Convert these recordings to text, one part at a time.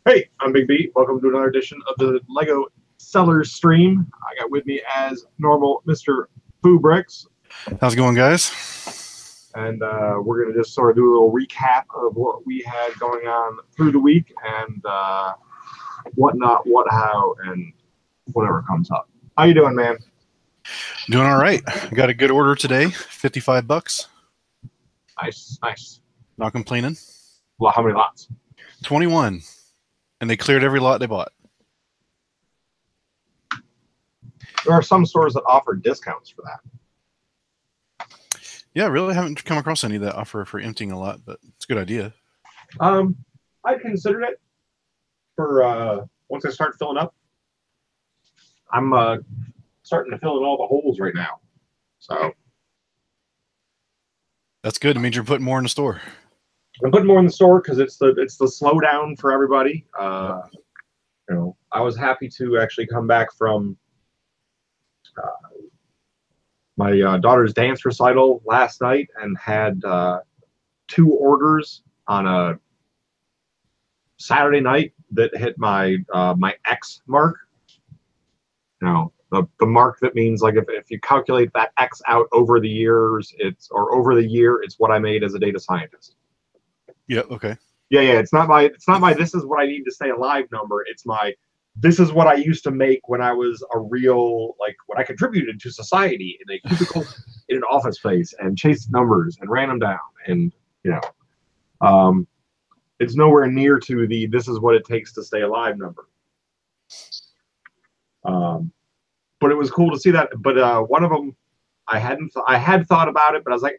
Hey, I'm Big B. Welcome to another edition of the Lego Sellers Stream. I got with me as normal Mr. Foo Bricks. How's it going, guys? And we're going to just sort of do a little recap of what we had going on through the week and whatnot, what, how, and whatever comes up. How you doing, man? Doing all right. I got a good order today, $55. Nice, nice. Not complaining. Well, how many lots? 21. And they cleared every lot they bought. There are some stores that offer discounts for that. Yeah, really haven't come across any that offer for emptying a lot, but it's a good idea. I considered it for once I start filling up. I'm starting to fill in all the holes right now. So that's good. It means you're putting more in the store. I'm putting more in the store because it's the slowdown for everybody. You know, I was happy to actually come back from my daughter's dance recital last night and had 2 orders on a Saturday night that hit my my X mark. You know, the mark that means, like, if you calculate that X out over the years, it's what I made as a data scientist. Yeah, okay. Yeah. It's not my this is what I need to stay alive number. It's my this is what I used to make when I was a real, like, when I contributed to society in a cubicle in an office space and chased numbers and ran them down. And, you know, it's nowhere near to the this is what it takes to stay alive number. But it was cool to see that. But one of them, I had thought about it, but I was like,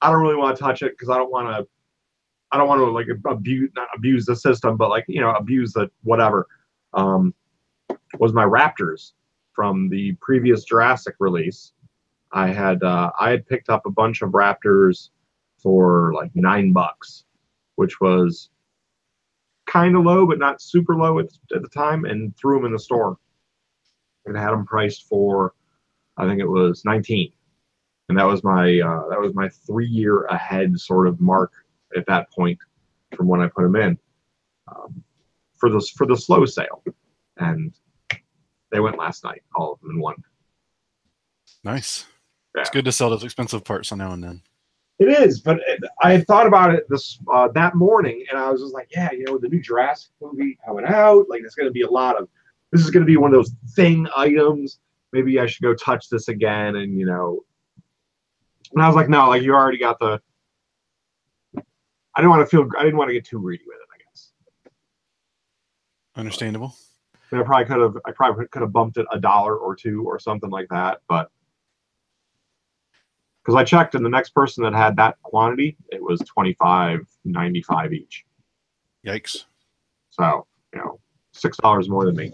I don't really want to touch it because I don't want to like not abuse the system, but, like, you know, abuse the whatever. Was my Raptors from the previous Jurassic release. I had picked up a bunch of Raptors for like $9, which was kind of low, but not super low at the time, and threw them in the store and had them priced for, I think it was 19. And that was my 3-year ahead sort of mark at that point from when I put them in for the slow sale, and they went last night, all of them in one. Nice. Yeah. It's good to sell those expensive parts now and then. It is, but I had thought about it that morning, and I was just like, yeah, you know, the new Jurassic movie coming out, like, this is going to be one of those thing items. Maybe I should go touch this again, and, you know. And I was like, no, like, you already got the. I didn't want to get too greedy with it, I guess. Understandable. I probably could have bumped it $1 or $2 or something like that, but because I checked, and the next person that had that quantity, it was $25.95 each. Yikes! So, you know, $6 more than me.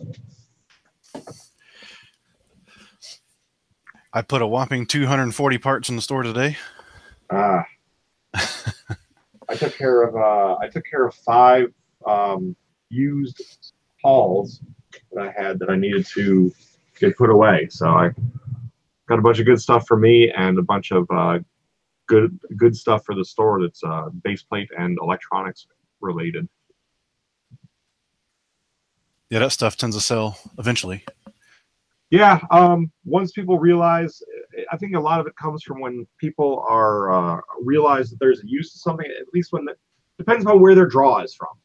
I put a whopping 240 parts in the store today. I took care of 5 used hauls that I needed to get put away. So I got a bunch of good stuff for me and a bunch of good stuff for the store that's base plate and electronics related. Yeah, that stuff tends to sell eventually. Yeah, once people realize, I think a lot of it comes from when people are realize that there's a use to something. At least depends on where their draw is from,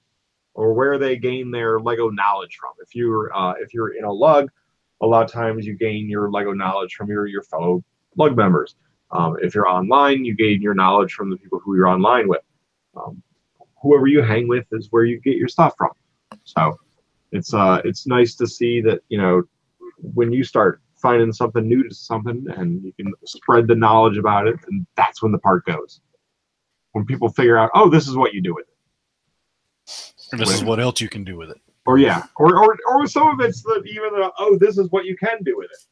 or where they gain their Lego knowledge from. If you're in a lug, a lot of times you gain your Lego knowledge from your fellow lug members. If you're online, you gain your knowledge from the people who you're online with. Whoever you hang with is where you get your stuff from. So it's nice to see that, you know, when you start finding something new to something and you can spread the knowledge about it, and that's when the part goes. When people figure out, oh, this is what you do with it. Or this is what else you can do with it. Or yeah. Or some of it's oh, this is what you can do with it.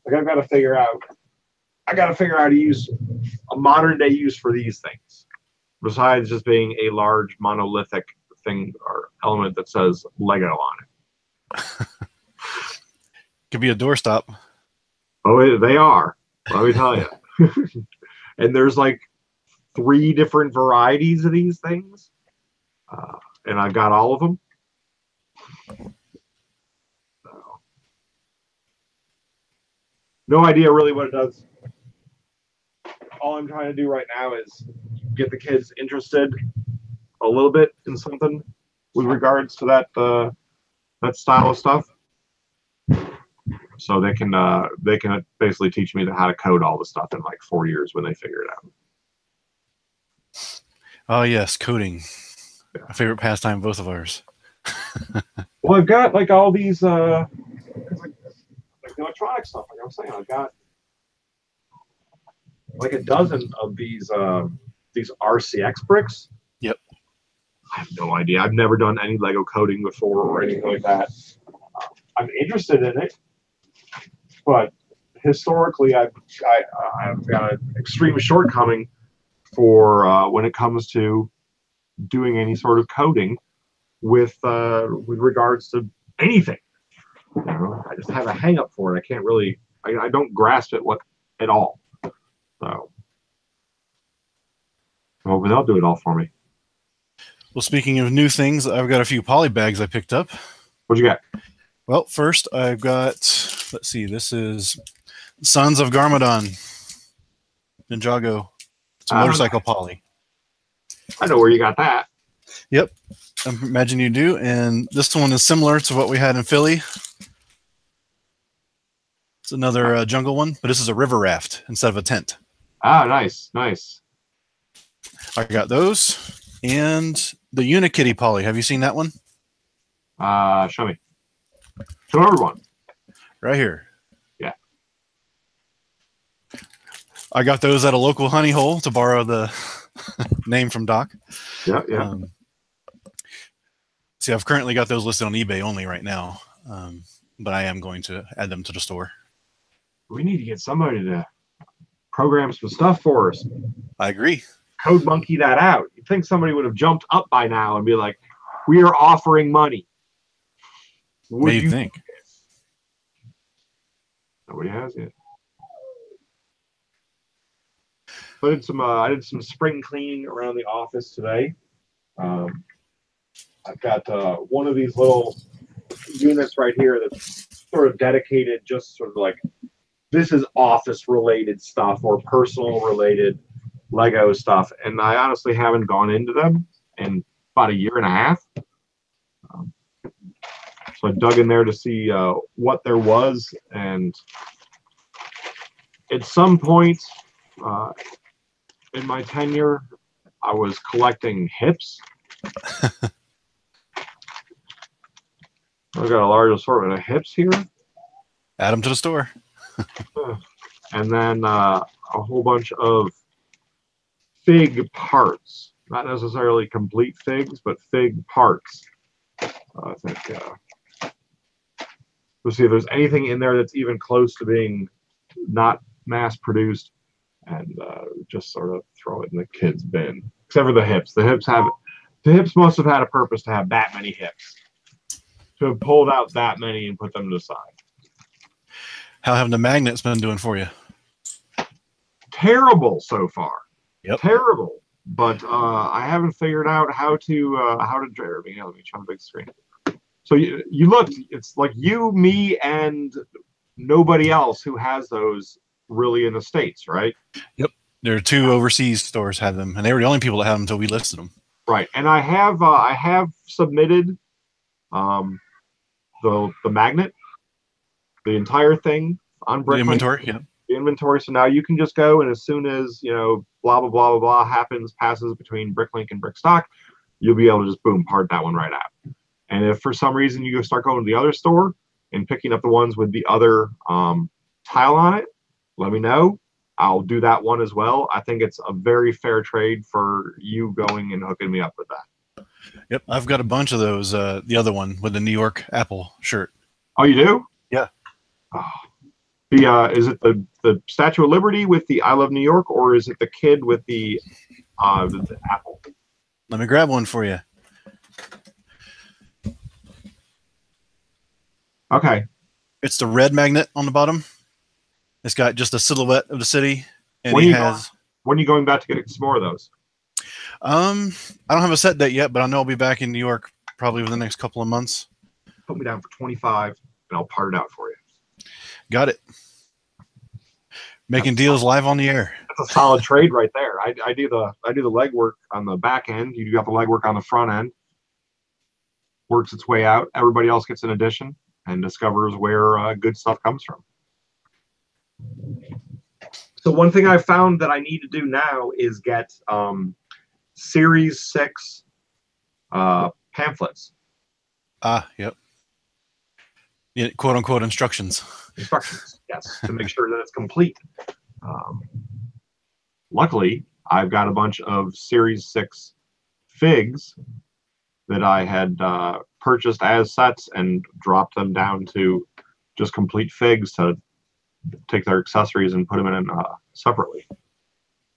Like, I gotta figure out how to use a modern day use for these things. Besides just being a large monolithic thing or element that says Lego on it. Could be a doorstop. Oh, they are. Let me tell you. And there's like 3 different varieties of these things, and I've got all of them. So, no idea really what it does. All I'm trying to do right now is get the kids interested a little bit in something with regards to that style of stuff, so they can basically teach me how to code all the stuff in like 4 years when they figure it out. Oh yes, coding. Yeah. A favorite pastime, both of ours. Well, I've got like all these like electronic stuff. Like I was saying, I've got like a dozen of these RCX bricks. Yep. I have no idea. I've never done any Lego coding before or anything like that. I'm interested in it, but historically, I've got an extreme shortcoming for when it comes to doing any sort of coding with regards to anything. You know, I just have a hang up for it. I can't really. I don't grasp it at all. So, hoping they'll do it all for me. Well, speaking of new things, I've got a few poly bags I picked up. What'd you got? Well, first I've got, let's see, this is Sons of Garmadon, Ninjago. It's a motorcycle poly. I know where you got that. Yep, I imagine you do. And this one is similar to what we had in Philly. It's another jungle one, but this is a river raft instead of a tent. Ah, nice, nice. I got those. And the Unikitty poly. Have you seen that one? Show me. Show everyone. Right here. Yeah. I got those at a local honey hole, to borrow the name from Doc. Yeah, yeah. See, I've currently got those listed on eBay only right now, but I am going to add them to the store. We need to get somebody to program some stuff for us. I agree. Code monkey that out. You'd think somebody would have jumped up by now and be like, we are offering money. What do you think? Nobody has yet. I did some spring cleaning around the office today. I've got one of these little units right here that's sort of dedicated, just sort of like, this is office related stuff or personal related Lego stuff, and I honestly haven't gone into them in about a year and a half. So I dug in there to see what there was, and at some point in my tenure, I was collecting hips. I've got a large assortment of hips here. Add them to the store. And then a whole bunch of fig parts. Not necessarily complete figs, but fig parts. I think we'll see if there's anything in there that's even close to being not mass produced, and just sort of throw it in the kids' bin. Except for the hips. The hips must have had a purpose to have that many hips. To have pulled out that many and put them to the side. How have the magnets been doing for you? Terrible so far. Yep. Terrible. But I haven't figured out how to Jeremy. Let me try the big screen. So you look, it's like you, me, and nobody else who has those really in the States, right? Yep. There are 2 overseas stores have them, and they were the only people that had them until we listed them. Right. And I have submitted the magnet, the entire thing on Bricklink. The inventory, yeah. The inventory. So now you can just go, and as soon as blah blah blah blah blah passes between Bricklink and Brickstock, you'll be able to just boom part that one right out. And if for some reason you start going to the other store and picking up the ones with the other tile on it, let me know. I'll do that one as well. I think it's a very fair trade for you going and hooking me up with that. Yep, I've got a bunch of those. The other one with the New York Apple shirt. Oh, you do? Yeah. Oh. Is it the Statue of Liberty with the I Love New York, or is it the kid with the apple? Let me grab one for you. Okay. It's the red magnet on the bottom. It's got just a silhouette of the city, and he has When are you going back to get some more of those? I don't have a set date yet, but I know I'll be back in New York probably within the next couple of months. Put me down for 25, and I'll part it out for you. Got it. Making deals live on the air. That's a solid trade right there. I do the legwork on the back end. You got the legwork on the front end. Works its way out. Everybody else gets an addition and discovers where good stuff comes from. So one thing I found that I need to do now is get Series 6 pamphlets. Yep. Yeah, quote unquote instructions. Instructions, yes, to make sure that it's complete. Luckily, I've got a bunch of Series 6 figs that I had purchased as sets and dropped them down to just complete figs to take their accessories and put them in separately.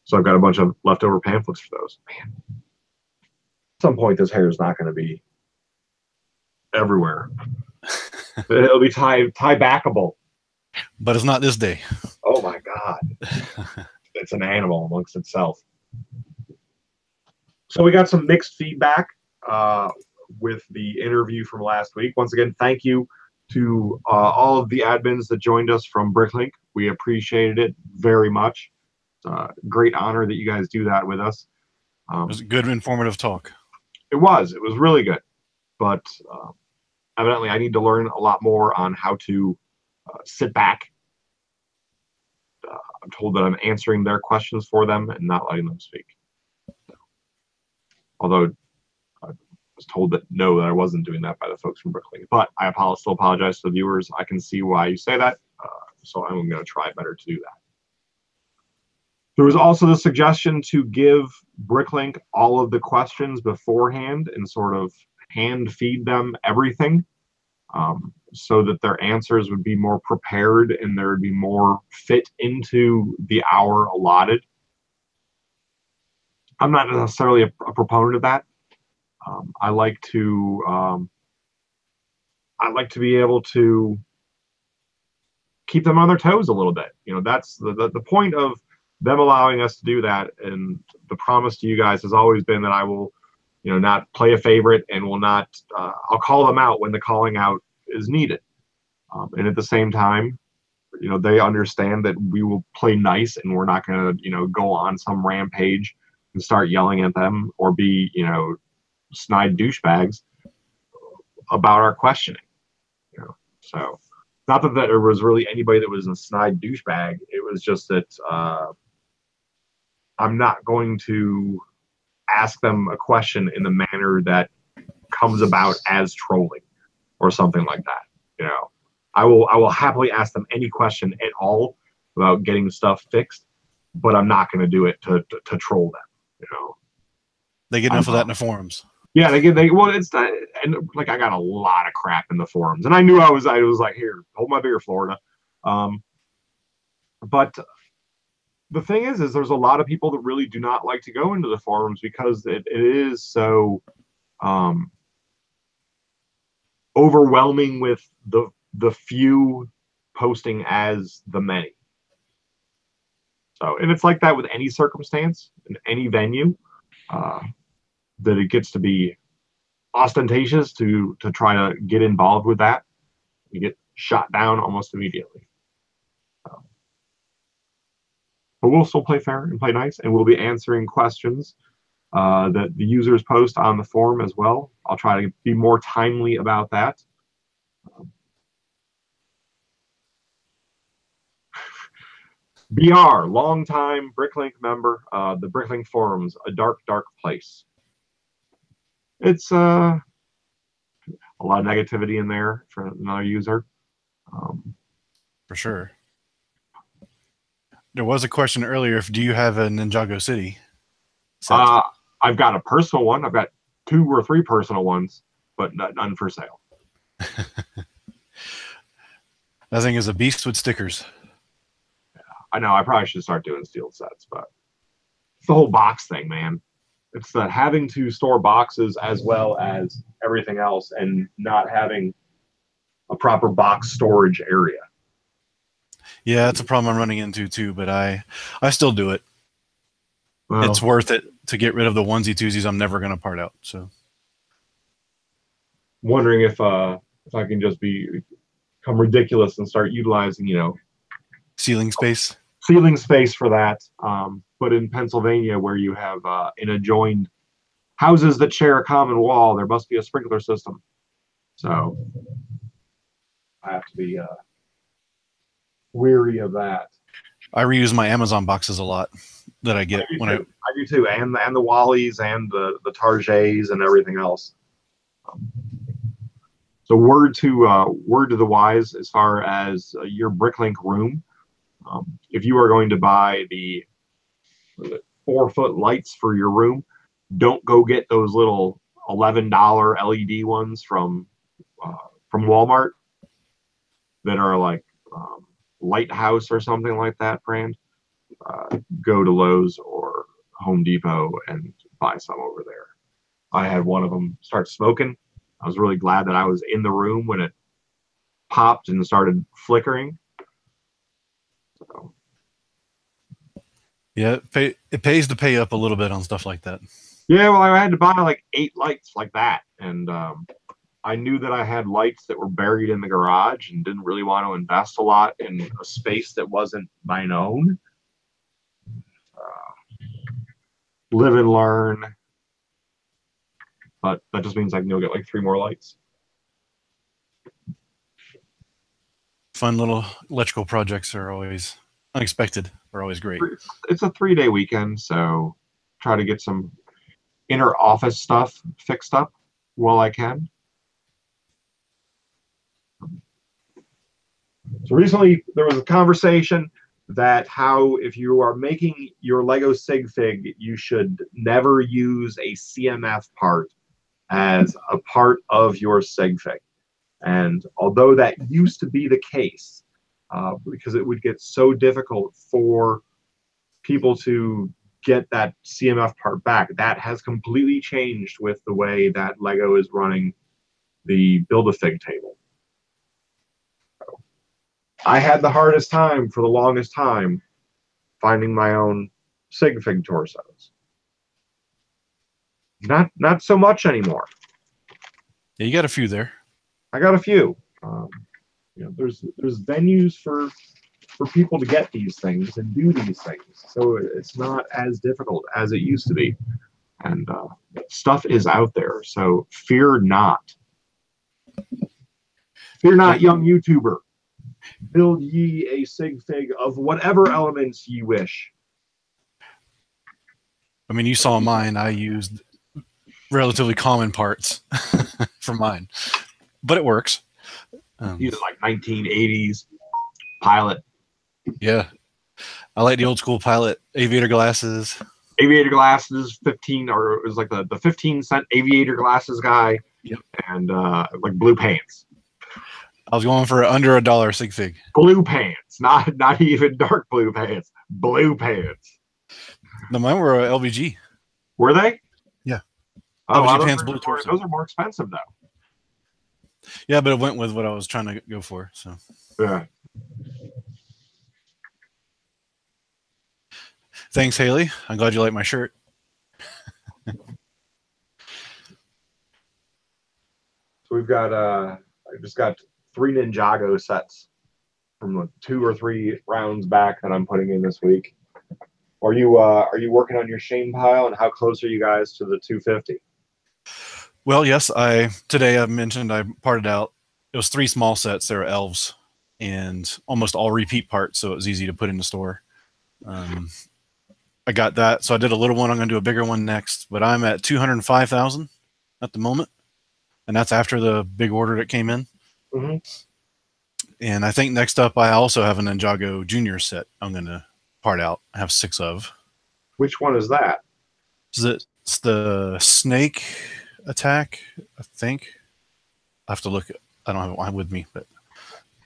So I've got a bunch of leftover pamphlets for those. Man, at some point this hair is not going to be everywhere. It'll be tie backable. But it's not this day. Oh my God. It's an animal amongst itself. So we got some mixed feedback with the interview from last week. Once again, thank you to all of the admins that joined us from Bricklink. We appreciated it very much. It's a great honor that you guys do that with us. It was a good, informative talk. It was really good. But evidently I need to learn a lot more on how to sit back. I'm told that I'm answering their questions for them and not letting them speak. Although I was told that no, that I wasn't doing that by the folks from Bricklink. But I still apologize to the viewers. I can see why you say that. So I'm going to try better to do that. There was also the suggestion to give Bricklink all of the questions beforehand and sort of hand feed them everything. So that their answers would be more prepared and there would be more fit into the hour allotted. I'm not necessarily a proponent of that. I like to be able to keep them on their toes a little bit. You know, that's the point of them allowing us to do that. And the promise to you guys has always been that I will, not play a favorite and will not. I'll call them out when the calling out is needed. And at the same time, they understand that we will play nice and we're not going to, go on some rampage and start yelling at them or be, snide douchebags about our questioning. So not that there was really anybody that was a snide douchebag. It was just that I'm not going to ask them a question in the manner that comes about as trolling or something like that. I will happily ask them any question at all about getting stuff fixed, but I'm not going to do it to troll them. They get enough of that in the forums. Yeah, it's not, and like I got a lot of crap in the forums, and I knew I was like, here, hold my beer, Florida. But the thing is there's a lot of people that really do not like to go into the forums because it is so overwhelming with the few posting as the many. So, and it's like that with any circumstance in any venue, that it gets to be ostentatious to try to get involved with that. You get shot down almost immediately. But we'll still play fair and play nice, and we'll be answering questions that the users post on the forum as well. I'll try to be more timely about that. BR, longtime Bricklink member, the Bricklink forums, a dark, dark place. It's a lot of negativity in there for another user. For sure. There was a question earlier. Do you have a Ninjago City set? I've got a personal one. I've got 2 or 3 personal ones, but none for sale. That thing is a beast with stickers. Yeah, I know. I probably should start doing sealed sets, but it's the whole box thing, man. It's the having to store boxes as well as everything else and not having a proper box storage area. Yeah, that's a problem I'm running into too, but I still do it. Well, it's worth it to get rid of the onesie twosies I'm never going to part out. So wondering if I can just become ridiculous and start utilizing, ceiling space. ceiling space for that. But in Pennsylvania, where you have in adjoined houses that share a common wall, there must be a sprinkler system. So I have to be weary of that. I reuse my Amazon boxes a lot that I get I do too, and the Wallies and the Targets and everything else. So word to the wise as far as your Bricklink room. If you are going to buy the 4-foot lights for your room, don't go get those little $11 LED ones from Walmart that are like Lighthouse or something like that brand. Go to Lowe's or Home Depot and buy some over there. I had one of them start smoking. I was really glad that I was in the room when it popped and started flickering. So. Yeah, it pays to pay up a little bit on stuff like that. Yeah, well, I had to buy like 8 lights like that, and I knew that I had lights that were buried in the garage and didn't really want to invest a lot in a space that wasn't mine own. Live and learn, but that just means I can go get like 3 more lights. Fun little electrical projects are always unexpected. Are always great. It's a 3-day weekend, so try to get some inner office stuff fixed up while I can. So recently there was a conversation that how if you are making your Lego Sig Fig, you should never use a CMF part as a part of your Sig Fig. And although that used to be the case, because it would get so difficult for people to get that CMF part back, that has completely changed with the way that Lego is running the Build-A-Fig table. I had the hardest time for the longest time finding my own Sig Fig torsos. Not so much anymore. Yeah, you got a few there. I got a few. There's venues for people to get these things and do these things, so it's not as difficult as it used to be. And stuff is out there, so fear not. Fear not, young YouTuber. Build ye a Sig Fig of whatever elements ye wish. I mean, you saw mine. I used relatively common parts for mine, but it works. These are like 1980s Pilot. Yeah, I like the old school Pilot aviator glasses. Aviator glasses, 15, or it was like the 15-cent aviator glasses guy. Yep. And like blue pants. I was going for under $1 Sig Fig. Blue pants, not even dark blue pants. Blue pants. No, mine were LVG. Were they? Yeah. Oh, LVG pants, blue torso. Those are more expensive though. Yeah, but it went with what I was trying to go for. So. Yeah. Thanks, Haley. I'm glad you like my shirt. So we've got I just got 3 Ninjago sets from the 2 or 3 rounds back that I'm putting in this week. Are you working on your Shane pile, and how close are you guys to the 250? Well, yes, today I mentioned I parted out. It was 3 small sets. They were elves and almost all repeat parts, so it was easy to put in the store. I got that, so I did a little one. I'm going to do a bigger one next, but I'm at 205,000 at the moment, and that's after the big order that came in. Mm-hmm. And I think next up, I also have a Ninjago Junior set I'm going to part out. I have 6 of. Which one is that? It's the Snake Attack, I think. I have to look. I don't have it with me, but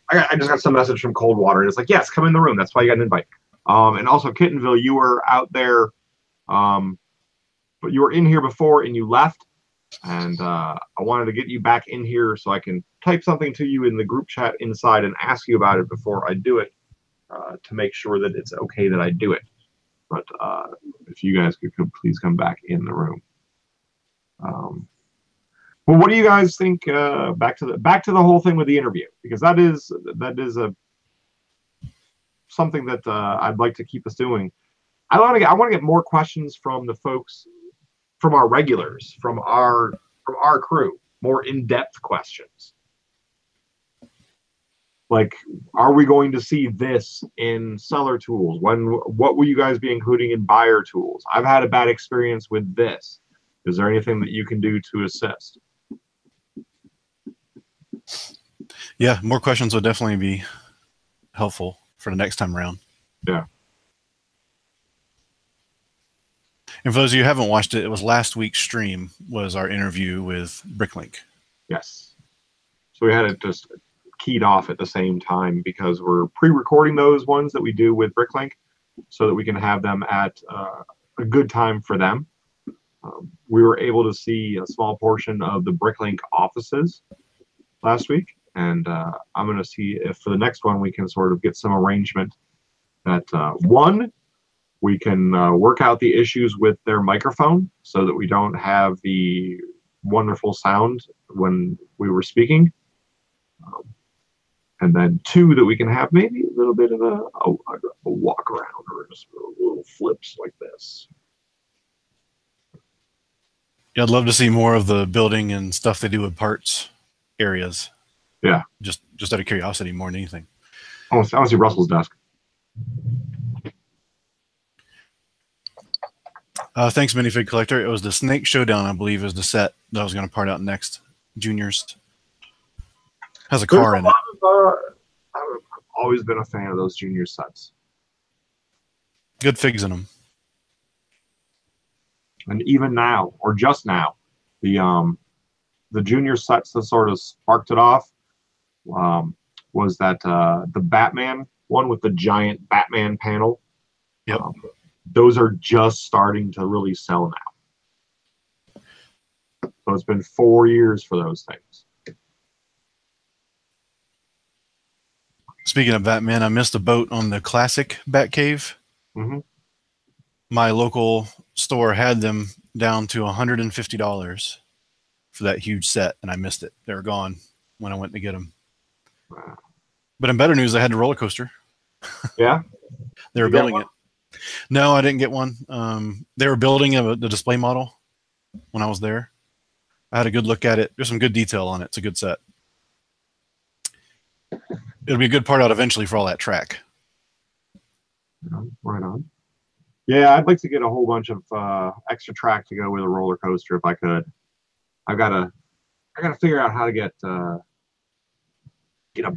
I just got some message from Coldwater, and it's like, yes, come in the room. That's why you got an invite. And also, Kittenville, you were out there, but you were in here before and you left. And I wanted to get you back in here so I can type something to you in the group chat inside and ask you about it before I do it, to make sure that it's okay that I do it. But if you guys could please come back in the room. Well, what do you guys think? Back to the whole thing with the interview, because that is something that I'd like to keep us doing. I want to get more questions from the folks, from our regulars, from our crew, more in-depth questions. Like, are we going to see this in seller tools? What will you guys be including in buyer tools? I've had a bad experience with this. Is there anything that you can do to assist? Yeah, more questions would definitely be helpful for the next time around. Yeah. And for those of you who haven't watched it, it was last week's stream was our interview with Bricklink. Yes. So we had it just keyed off at the same time because we're pre-recording those ones that we do with Bricklink so that we can have them at a good time for them. We were able to see a small portion of the Bricklink offices last week, and I'm going to see if for the next one we can sort of get some arrangement that one, we can work out the issues with their microphone so that we don't have the wonderful sound when we were speaking. And then two, that we can have maybe a little bit of a walk around or just little flips like this. Yeah, I'd love to see more of the building and stuff they do with parts areas. Yeah. Just out of curiosity more than anything. I want to see Russell's desk. Thanks, Minifig Collector. It was the Snake Showdown, I believe, is the set that I was going to part out next. Juniors. Has a car in it. I've always been a fan of those junior sets. Good figs in them. And even now, or just now, the junior sets that sort of sparked it off was that the Batman one with the giant Batman panel. Yep. Those are just starting to really sell now. So it's been 4 years for those things. Speaking of Batman, I missed a boat on the classic Batcave. Mm-hmm. My local store had them down to $150 for that huge set, and I missed it. They were gone when I went to get them. Wow. But in better news, I had the roller coaster. Yeah? They were building it. No, I didn't get one. They were building the display model when I was there. I had a good look at it. There's some good detail on it. It's a good set. It'll be a good part out eventually for all that track. Right on. Yeah, I'd like to get a whole bunch of extra track to go with a roller coaster if I could. I gotta figure out how to get a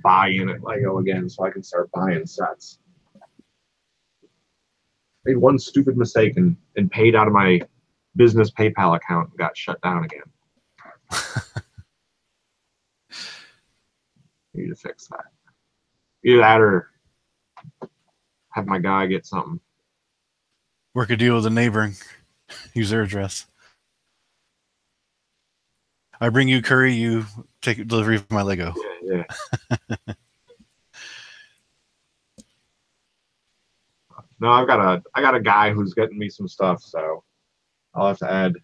buy-in at Lego again so I can start buying sets. Made one stupid mistake and paid out of my business PayPal account and got shut down again. Need to fix that. Either that or have my guy get something. Work a deal with a neighbor and use their address. I bring you curry, you take delivery of my Lego. Yeah. No, I got a guy who's getting me some stuff, so I'll have to add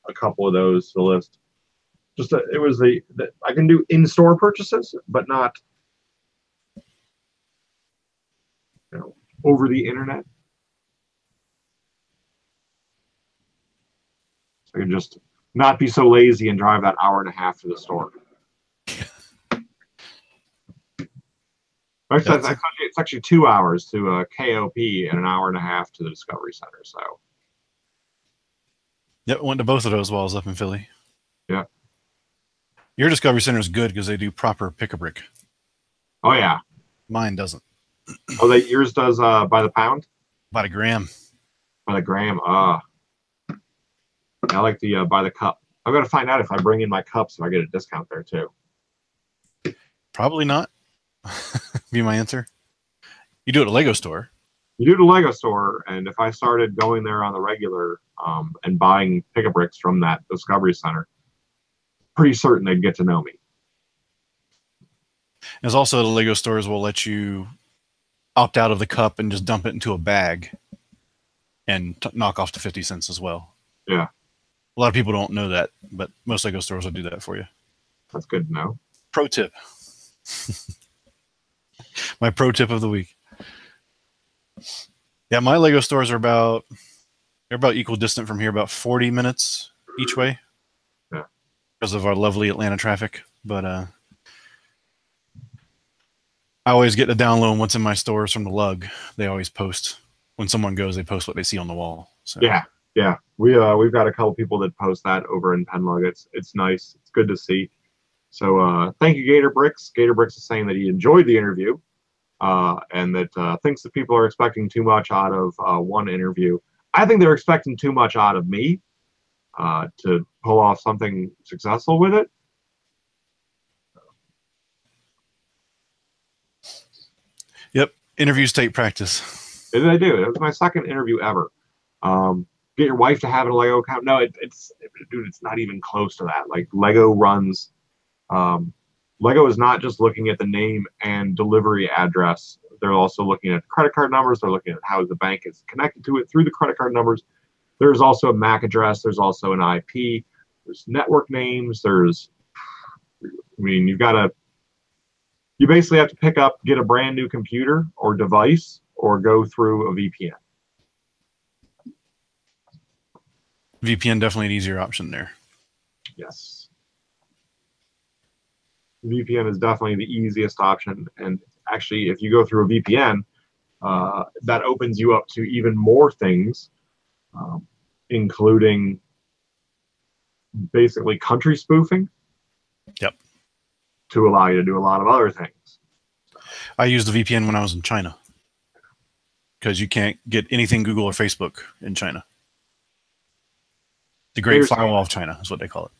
a couple of those to the list. It was I can do in-store purchases, but not over the internet. So I can just not be so lazy and drive that hour and a half to the store. It's actually 2 hours to KOP and an hour and a half to the Discovery Center. So, yep, went to both of those while I was up in Philly. Yeah, your Discovery Center is good because they do proper pick-a-brick. Oh yeah, mine doesn't. Oh, yours does by the pound? By the gram. By the gram. I like the by the cup. I've got to find out if I bring in my cups if I get a discount there too. Probably not. Be my answer. You do it at a Lego store. You do it at a Lego store, and if I started going there on the regular and buying pick-a-bricks from that Discovery Center, pretty certain they'd get to know me. There's also the Lego stores will let you opt out of the cup and just dump it into a bag. and knock off to 50 cents as well. Yeah. A lot of people don't know that, but most Lego stores will do that for you. That's good to know. Pro tip. My pro tip of the week. Yeah, my Lego stores are about equal distant from here, about 40 minutes each way. Yeah. Because of our lovely Atlanta traffic. But I always get to download what's in my stores from the lug. They always post. When someone goes, they post what they see on the wall. So. Yeah. We've got a couple people that post that over in Penlug. It's nice. It's good to see. So thank you, Gator Bricks. Gator Bricks is saying that he enjoyed the interview, and that thinks that people are expecting too much out of one interview. I think they're expecting too much out of me to pull off something successful with it. Yep, interviews take practice. They do. It was my second interview ever. Get your wife to have a Lego account. No, it's not even close to that. Like Lego runs. Lego is not just looking at the name and delivery address. They're also looking at credit card numbers. They're looking at how the bank is connected to it through the credit card numbers. There's also a MAC address. There's also an IP. There's network names. You basically have to get a brand new computer or device or go through a VPN. VPN definitely an easier option there. Yes. VPN is definitely the easiest option. And actually, if you go through a VPN, that opens you up to even more things, including basically country spoofing. Yep. To allow you to do a lot of other things. I used the VPN when I was in China because you can't get anything Google or Facebook in China. The Great Firewall of China is what they call it.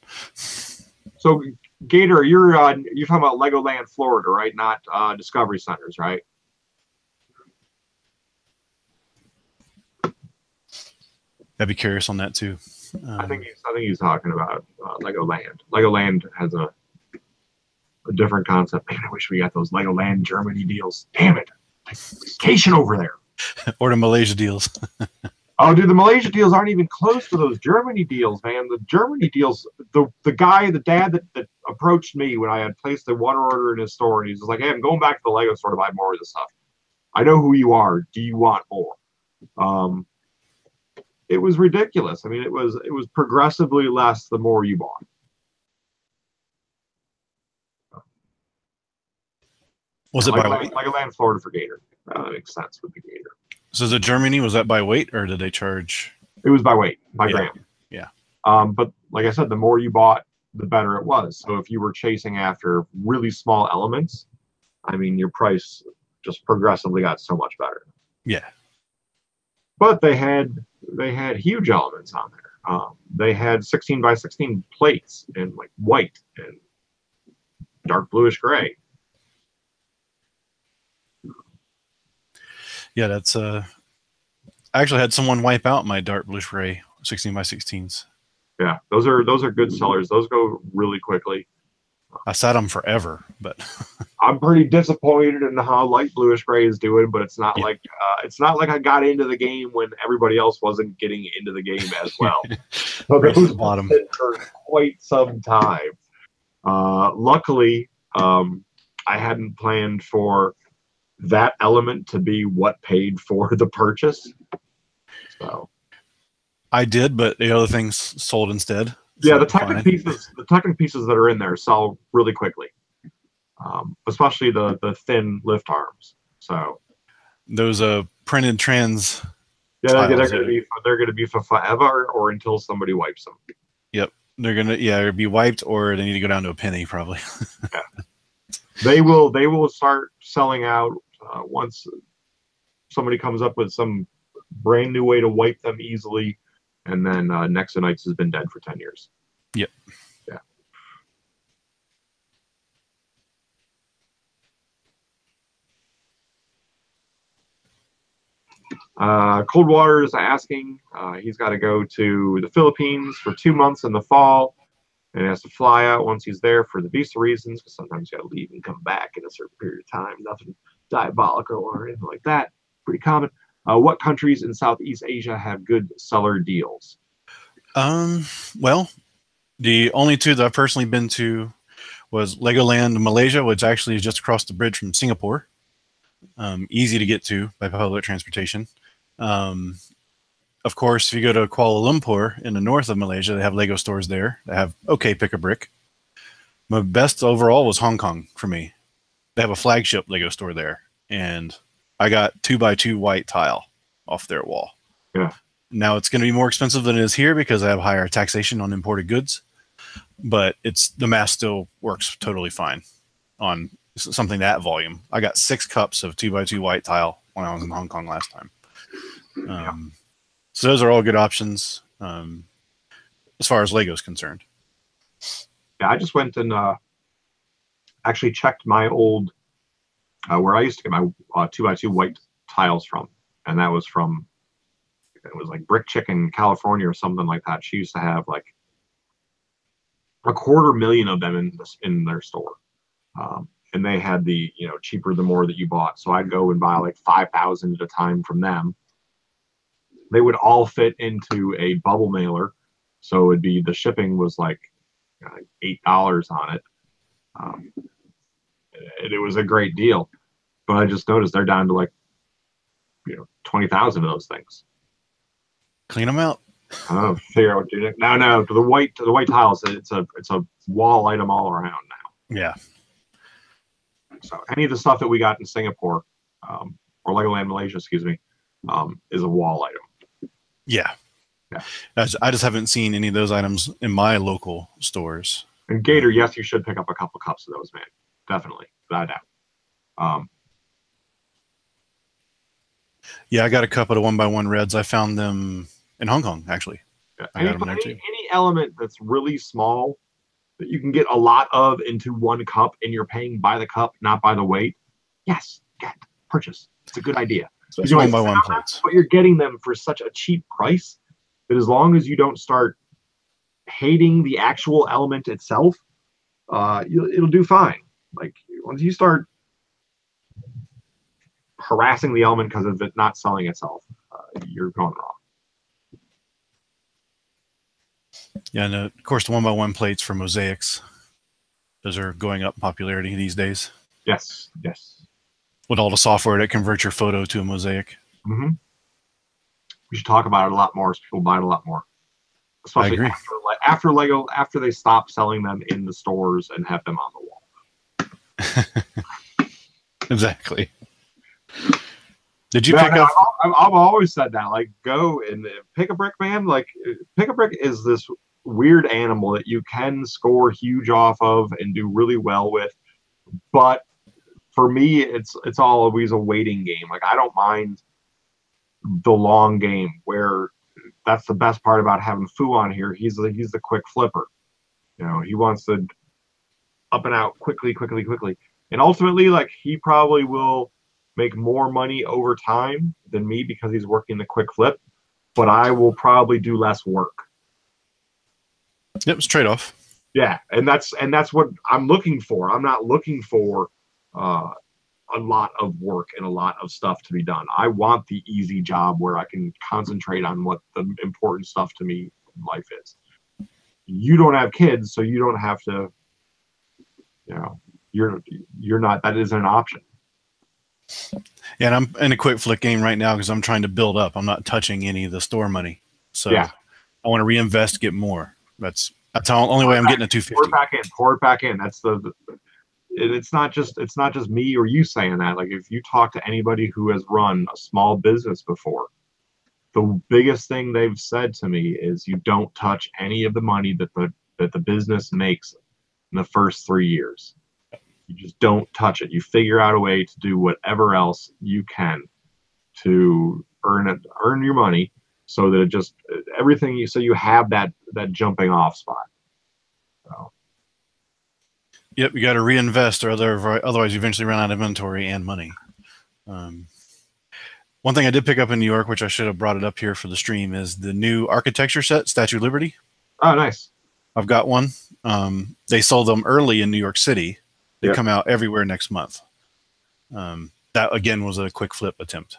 So, Gator, you're talking about Legoland, Florida, right? Not Discovery Centers, right? I'd be curious on that too. I think he's talking about Legoland. Legoland has a different concept. Man, I wish we got those Legoland Germany deals. Damn it! Vacation over there. Or the Malaysia deals. Oh, dude, the Malaysia deals aren't even close to those Germany deals, man. The Germany deals, the dad that approached me when I had placed the one order in his store, and he's just like, hey, I'm going back to the Lego store to buy more of this stuff. I know who you are. Do you want more? It was ridiculous. I mean, it was progressively less the more you bought. Was it by weight? Legoland, Florida for Gator. That makes sense with the Gator. So the Germany, was that by weight or did they charge? It was by weight, by gram. Yeah. But like I said, the more you bought, the better it was. So if you were chasing after really small elements, I mean, your price just progressively got so much better. Yeah. But they had huge elements on there. They had 16 by 16 plates in like white and dark bluish gray. Yeah, that's I actually had someone wipe out my dark bluish gray 16 by 16s. Yeah, those are good sellers. Those go really quickly. I sat them forever, but I'm pretty disappointed in how light bluish gray is doing. But it's not like I got into the game when everybody else wasn't getting into the game as well. So those bottom for quite some time. Luckily, I hadn't planned for that element to be what paid for the purchase. So I did, but the other things sold instead. Yeah, the Technic pieces that are in there sell really quickly, especially the thin lift arms. So those printed trans. Yeah, they're gonna be for forever or until somebody wipes them. Yep, they're gonna be wiped or they need to go down to a penny probably. Yeah. They will start selling out once somebody comes up with some brand new way to wipe them easily, and then Nexonites has been dead for 10 years. Yep. Yeah. Coldwater is asking. He's got to go to the Philippines for 2 months in the fall, and he has to fly out once he's there for the visa reasons, because sometimes you got to leave and come back in a certain period of time. Nothing diabolical or anything like that. Pretty common. What countries in Southeast Asia have good seller deals? Well, the only two that I've personally been to was Legoland Malaysia, which actually is just across the bridge from Singapore. Easy to get to by public transportation. Of course, if you go to Kuala Lumpur in the north of Malaysia, they have Lego stores there. They have okay pick-a-brick. My best overall was Hong Kong for me. They have a flagship Lego store there, and I got 2x2 white tile off their wall. Yeah. Now it's going to be more expensive than it is here because I have higher taxation on imported goods, but the math still works totally fine on something that volume. I got 6 cups of 2x2 white tile when I was in Hong Kong last time. So those are all good options as far as Lego's concerned. Yeah, I just went and actually checked my old where I used to get my 2x2 white tiles from, and that was from, it was like Brick Chicken, California, or something like that. She used to have like 250,000 of them in their store, and they had the cheaper the more that you bought. So I'd go and buy like 5,000 at a time from them. They would all fit into a bubble mailer, so it'd be, the shipping was like $8 on it. It was a great deal, but I just noticed they're down to like 20,000 of those things. Clean them out. Oh, figure out what to do. No, the white tiles. It's a wall item all around now. Yeah. So any of the stuff that we got in Singapore, or Legoland Malaysia, excuse me, is a wall item. Yeah. Yeah. I just haven't seen any of those items in my local stores. And Gator, yes, you should pick up a couple cups of those, man. Definitely, without a doubt. Yeah, I got a couple of 1x1 reds. I found them in Hong Kong, actually. Yeah. Any element that's really small that you can get a lot of into one cup, and you're paying by the cup, not by the weight. Yes, purchase. It's a good idea. So 1x1 plates. But you're getting them for such a cheap price that as long as you don't start hating the actual element itself, it'll do fine. Like once you start harassing the element because of it not selling itself, you're going wrong. Yeah, and of course the 1x1 plates for mosaics, those are going up in popularity these days. Yes. With all the software that converts your photo to a mosaic. Mm-hmm. We should talk about it a lot more so people buy it a lot more. Especially after Lego, after they stop selling them in the stores and have them on the wall. Exactly. Did you pick up? I've always said that. Like, go and pick-a-brick, man. Like, pick-a-brick is this weird animal that you can score huge off of and do really well with. But for me, it's always a waiting game. Like, I don't mind the long game, where that's the best part about having Fu on here. He's the quick flipper. He wants to up and out quickly. And ultimately, like, he probably will make more money over time than me because he's working the quick flip, but I will probably do less work. Yep, it's trade-off. Yeah, and that's what I'm looking for. I'm not looking for a lot of work and a lot of stuff to be done. I want the easy job where I can concentrate on what the important stuff to me in life is. You don't have kids, so you don't have to, you're not, that isn't an option. Yeah, and I'm in a quick flip game right now because I'm trying to build up. I'm not touching any of the store money. So yeah. I want to reinvest, get more. That's the only way I'm getting a 250. Pour it back in. That's it's not just me or you saying that. Like, if you talk to anybody who has run a small business before, the biggest thing they've said to me is you don't touch any of the money that the business makes in the first 3 years. You just don't touch it. You figure out a way to do whatever else you can to earn your money, so that it just everything so you have that jumping off spot. So. Yep, you got to reinvest, or otherwise you eventually run out of inventory and money. One thing I did pick up in New York, which I should have brought it up here for the stream, is the new architecture set, Statue of Liberty. Oh, nice. I've got one. They sold them early in New York City. They come out everywhere next month. That, again, was a quick flip attempt.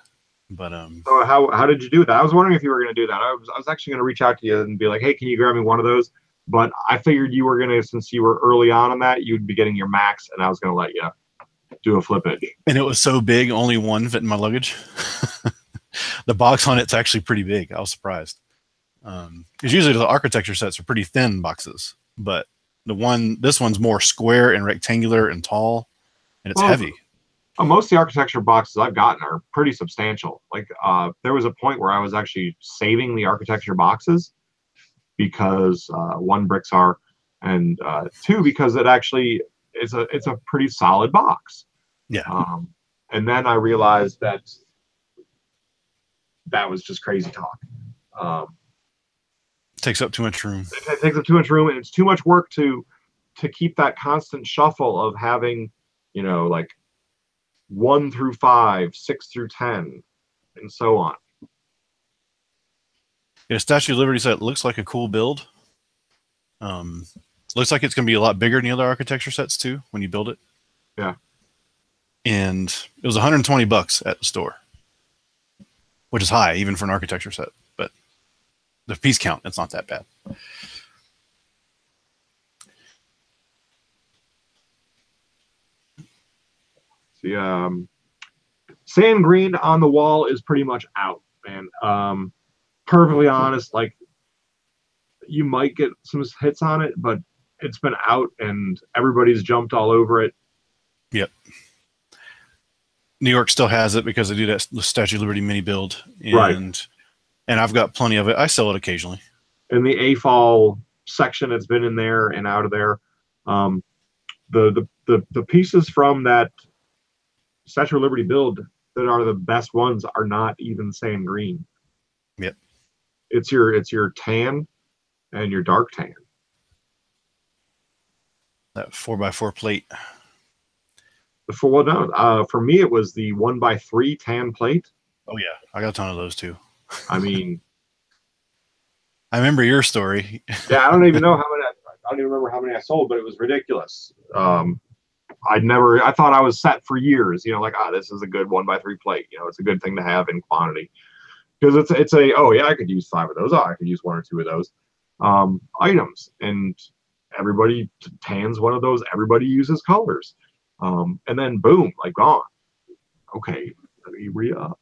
But So how did you do that? I was wondering if you were going to do that. I was actually going to reach out to you and be like, hey, can you grab me one of those? But I figured you were going to, since you were early on that, you'd be getting your max, and I was going to let you do a flip edge. and it was so big, only one fit in my luggage. The box on it's actually pretty big. I was surprised. Because usually the architecture sets are pretty thin boxes, but this one's more square and rectangular and tall, and it's heavy. Most of the architecture boxes I've gotten are pretty substantial. Like there was a point where I was actually saving the architecture boxes because one, bricks are, and two, because it actually it's a pretty solid box. Yeah. And then I realized that was just crazy talk. Takes up too much room. It takes up too much room, and it's too much work to keep that constant shuffle of having, like 1 through 5, 6 through 10, and so on. Yeah, Statue of Liberty set looks like a cool build. Looks like it's going to be a lot bigger than the other architecture sets too when you build it. Yeah. And it was $120 at the store, which is high even for an architecture set. But the piece count, it's not that bad. The sand green on the wall is pretty much out, man. Perfectly honest, like you might get some hits on it, but it's been out and everybody's jumped all over it. Yep. New York still has it because they do that Statue of Liberty mini build, and I've got plenty of it. I sell it occasionally. In the AFOL section, it's been in there and out of there. The pieces from that Statue of Liberty build that are the best ones are not even sand green. Yep. It's your tan and your dark tan. That 4x4 plate. For me, it was the 1x3 tan plate. Oh yeah, I got a ton of those too. I mean, I remember your story. Yeah, I don't even know how many. I don't even remember how many I sold, but it was ridiculous. I thought I was set for years. This is a good 1x3 plate. It's a good thing to have in quantity because I could use 5 of those. I could use 1 or 2 of those items, and everybody tans one of those. Everybody uses colors, and then boom, like gone. Okay, let me re-up.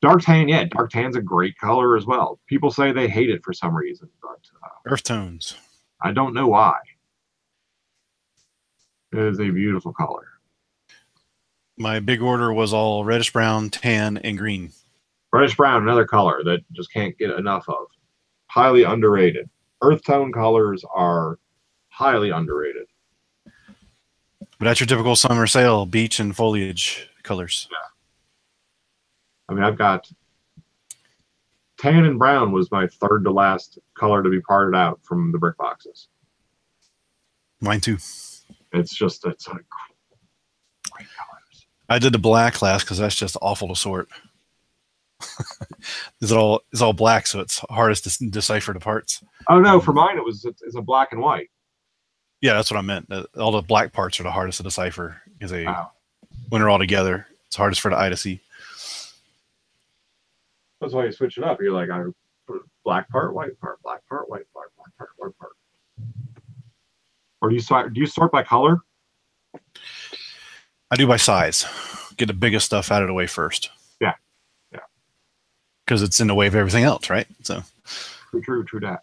Dark tan, yeah, dark tan's a great color as well. People say they hate it for some reason, but earth tones. I don't know why. It is a beautiful color. My big order was all reddish brown, tan, and green. Reddish brown, another color that just can't get enough of. Highly underrated. Earth tone colors are highly underrated. But that's your typical summer sale, beach and foliage colors. Yeah. I mean, I've got tan and brown was my third to last color to be parted out from the brick boxes. Mine too. It's like great colors. I did the black last because that's just awful to sort. It's all black, so it's hardest to decipher the parts. Oh no, for mine it's a black and white. Yeah, that's what I meant. All the black parts are the hardest to decipher because when they're all together, it's hardest for the eye to see. That's why you switch it up. You're like, I put black part, white part, black part, white part, black part, white part. Or do you sort by color? I do by size. Get the biggest stuff out of the way first. Yeah. Because it's in the way of everything else, right? So. True that.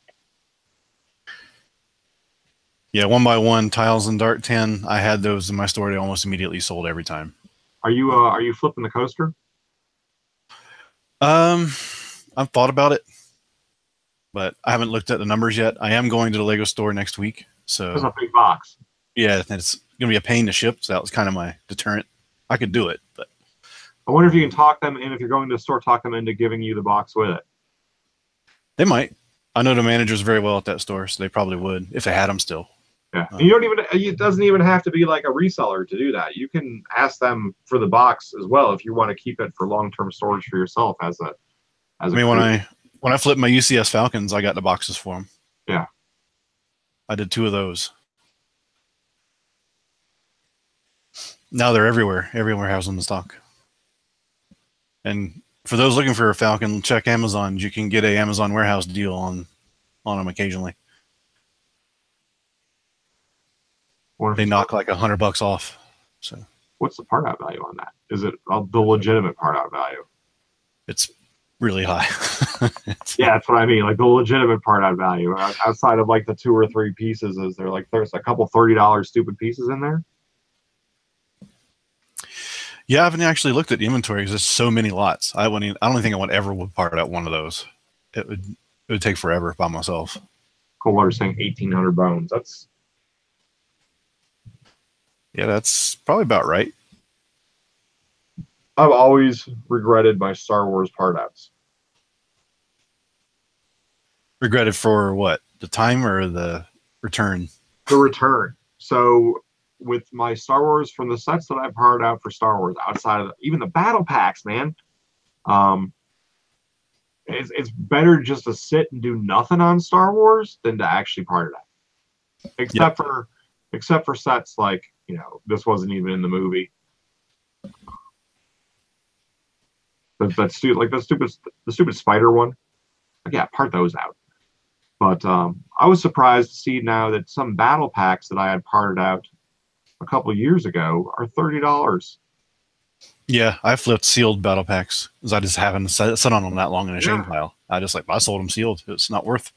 Yeah, 1x1 tiles and dark tan. I had those in my store. They almost immediately sold every time. Are you flipping the coaster? I've thought about it, but I haven't looked at the numbers yet. I am going to the Lego store next week, so it's a big box. Yeah, it's gonna be a pain to ship. So that was kind of my deterrent. I could do it, but I wonder if you can talk them in. If you're going to the store, talk them into giving you the box with it. They might. I know the managers very well at that store, so they probably would if they had them still. Yeah, and it doesn't even have to be like a reseller to do that. You can ask them for the box as well if you want to keep it for long-term storage for yourself when I flipped my UCS Falcons, I got the boxes for them. Yeah, I did 2 of those. Now they're everywhere. Everywhere has them in stock. And for those looking for a Falcon, check Amazon. You can get a Amazon warehouse deal on them occasionally. They knock like $100 off. So what's the part out value on that? Is it the legitimate part out value? It's really high. Yeah, that's what I mean. Like the legitimate part out value outside of like the 2 or 3 pieces. Is there like there's a couple $30 stupid pieces in there? Yeah, I haven't actually looked at the inventory because there's so many lots. I don't think I would ever part out one of those. It would take forever by myself. Coldwater saying 1,800 bones. That's probably about right. I've always regretted my Star Wars part outs. Regretted for what? The time or the return? The return. So with my Star Wars, from the sets that I've parted out for Star Wars, outside of even the battle packs, man, it's better just to sit and do nothing on Star Wars than to actually part it out. Except for sets like, this wasn't even in the movie. The stupid spider one. Yeah, part those out. But I was surprised to see now that some battle packs that I had parted out a couple of years ago are $30. Yeah, I flipped sealed battle packs because I just haven't sat on them that long in a shame pile. I sold them sealed. It's not worth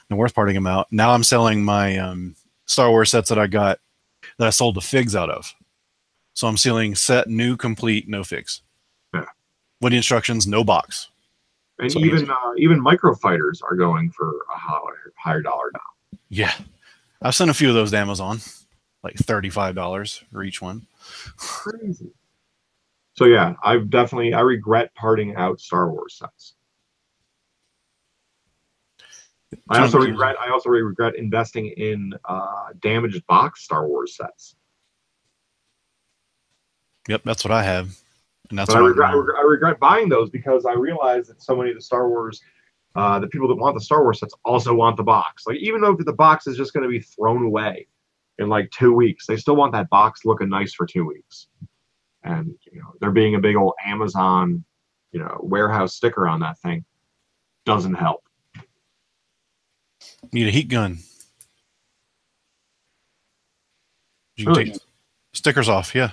parting them out. Now I'm selling my Star Wars sets that I sold the figs out of. So I'm sealing set new, complete, no figs. Yeah. With the instructions, no box. And so even micro fighters are going for a higher dollar now. Yeah. I've sent a few of those to Amazon, like $35 for each one. Crazy. So yeah, I regret parting out Star Wars sets. I also regret investing in damaged box Star Wars sets. Yep, that's what I have. And that's I regret buying those because I realized that so many of the Star Wars, the people that want the Star Wars sets also want the box. Like, even though the box is just going to be thrown away in like 2 weeks, they still want that box looking nice for 2 weeks. And there being a big old Amazon, warehouse sticker on that thing doesn't help. Need a heat gun. You can take stickers off, yeah.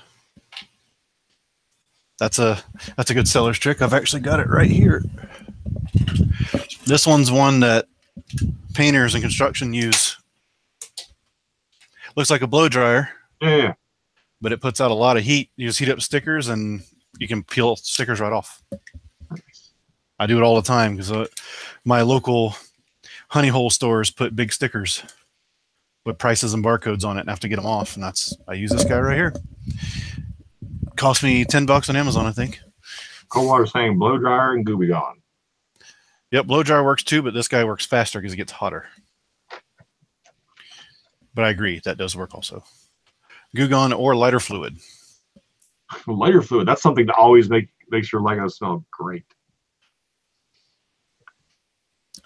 That's a good seller's trick. I've actually got it right here. This one's one that painters and construction use. Looks like a blow dryer. Yeah. But it puts out a lot of heat. You just heat up stickers and you can peel stickers right off. I do it all the time because my local honey hole stores put big stickers with prices and barcodes on it and have to get them off. And I use this guy right here. Cost me $10 on Amazon, I think. Coldwater saying blow dryer and Gooby Gone. Yep, blow dryer works too, but this guy works faster because it gets hotter. But I agree, that does work also. Goo Gone or lighter fluid. Lighter fluid, that's something that always makes your Lego smell great.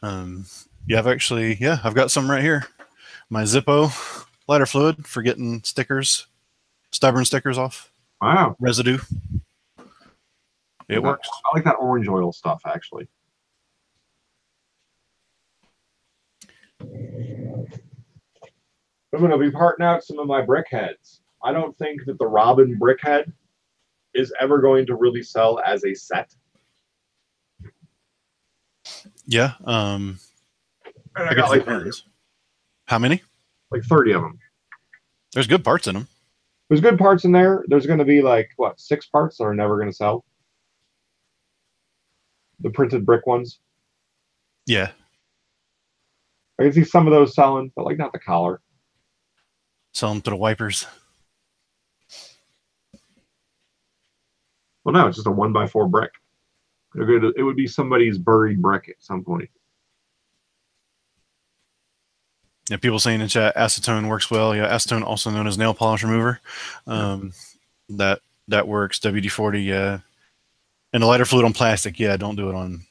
I've got some right here. My Zippo lighter fluid for getting stubborn stickers off. Wow. Residue. It works. I like that orange oil stuff, actually. I'm going to be parting out some of my brickheads. I don't think that the Robin brickhead is ever going to really sell as a set. Yeah. I got like how many? Like 30 of them. There's good parts in them. There's good parts in there. There's going to be like, 6 parts that are never going to sell? The printed brick ones. Yeah. I can see some of those selling, but like not the collar. Sell them to the wipers. Well, no, it's just a 1x4 brick. It would be somebody's buried brick at some point. Yeah, people saying in chat, acetone works well. Yeah, acetone, also known as nail polish remover. That works. WD-40, yeah. And the lighter fluid on plastic, yeah, don't do it on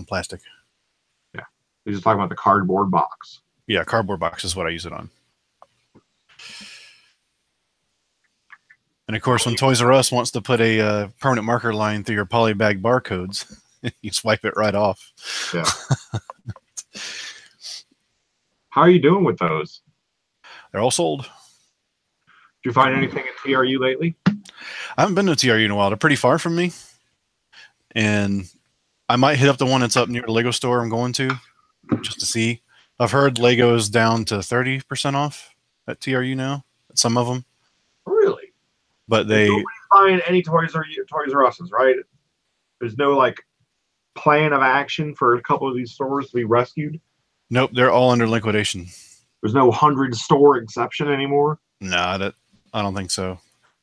plastic. Yeah. He's just talking about the cardboard box. Yeah, cardboard box is what I use it on. And of course, when Toys R Us wants to put a permanent marker line through your polybag barcodes, you swipe it right off. Yeah. How are you doing with those? They're all sold. Did you find anything at TRU lately? I haven't been to TRU in a while. They're pretty far from me. And I might hit up the one that's up near the Lego store I'm going to just to see. I've heard Lego's down to 30% off at TRU now, at some of them. Really? But they nobody's buying any Toys R Us's, right? There's no like plan of action for a couple of these stores to be rescued. Nope, they're all under liquidation. There's no 100-store exception anymore. Nah, I don't think so.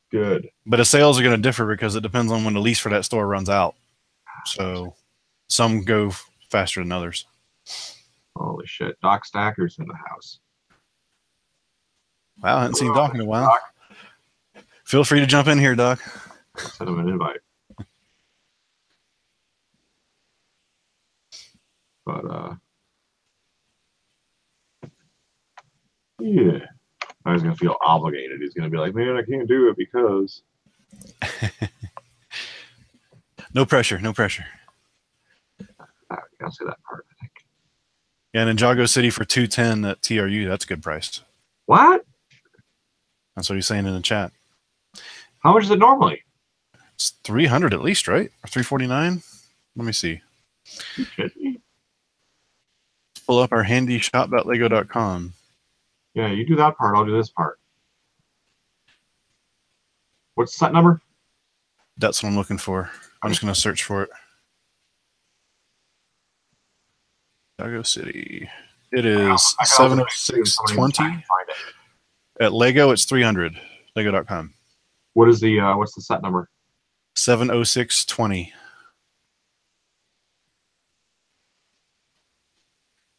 Good. But the sales are going to differ because it depends on when the lease for that store runs out. So some go faster than others. Holy shit. Doc Stacker's in the house. Wow, I haven't seen Doc in a while. Doc. Feel free to jump in here, Doc. Send him an invite. But, yeah. I was going to feel obligated. He's going to be like, man, I can't do it because. No pressure, no pressure. I'll say that part, I think. Yeah, and Ninjago City for $210 at TRU, that's a good price. What? That's what he's saying in the chat. How much is it normally? It's $300 at least, right? Or $349? Let me see. Let's pull up our handy shop.lego.com. Yeah, you do that part. I'll do this part. What's the set number? That's what I'm looking for. I'm just going to search for it. Ninjago City. It is 70620. At Lego, it's 300. Lego.com. What is the what's the set number? 70620.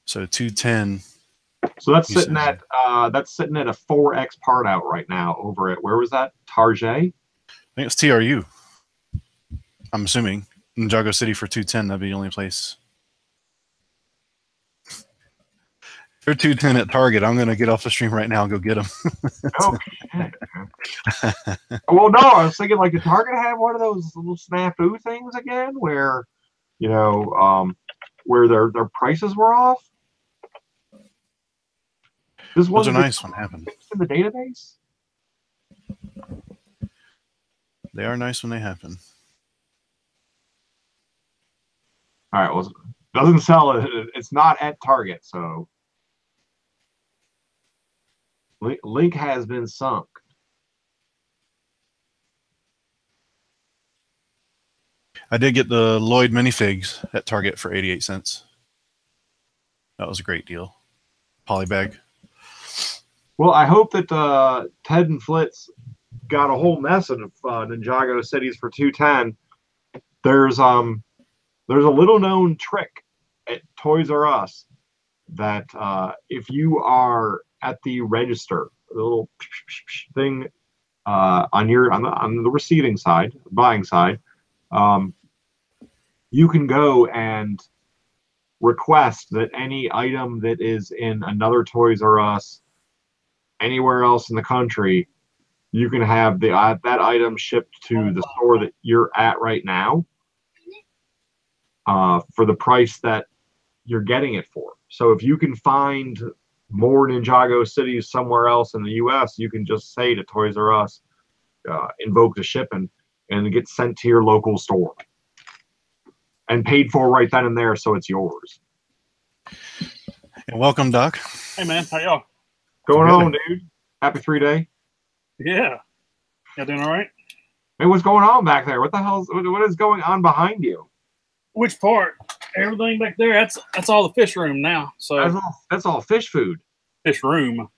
So 210. So that's sitting at a 4X part out right now over at, where was that? Target? I think it's TRU. I'm assuming Ninjago City for 210. That'd be the only place. If they're 210 at Target, I'm gonna get off the stream right now and go get them. Oh shit! Well, no, I was thinking like did Target have one of those little snafu things again, where where their prices were off. This was a nice one happened in the database. They are nice when they happen. All right, well, it doesn't sell it. It's not at Target, so link has been sunk. I did get the Lloyd minifigs at Target for 88 cents. That was a great deal. Polybag. Well, I hope that Ted and Flitz got a whole mess of Ninjago Cities for 210. There's a little known trick at Toys R Us that if you are at the register, the little thing on the receiving side, buying side, you can go and request that any item that is in another Toys R Us anywhere else in the country, you can have that item shipped to the store that you're at right now for the price that you're getting it for. So if you can find more Ninjago Cities somewhere else in the U.S., you can just say to Toys R Us, invoke the shipping, and it gets sent to your local store and paid for right then and there, so it's yours. And welcome, Doc. Hey, man. How y'all? Going on, dude? Happy 3-day. Yeah. Y'all doing all right? Hey, what's going on back there? What is going on behind you? Which part? Everything back there. That's all the fish room now. So that's all fish food. Fish room.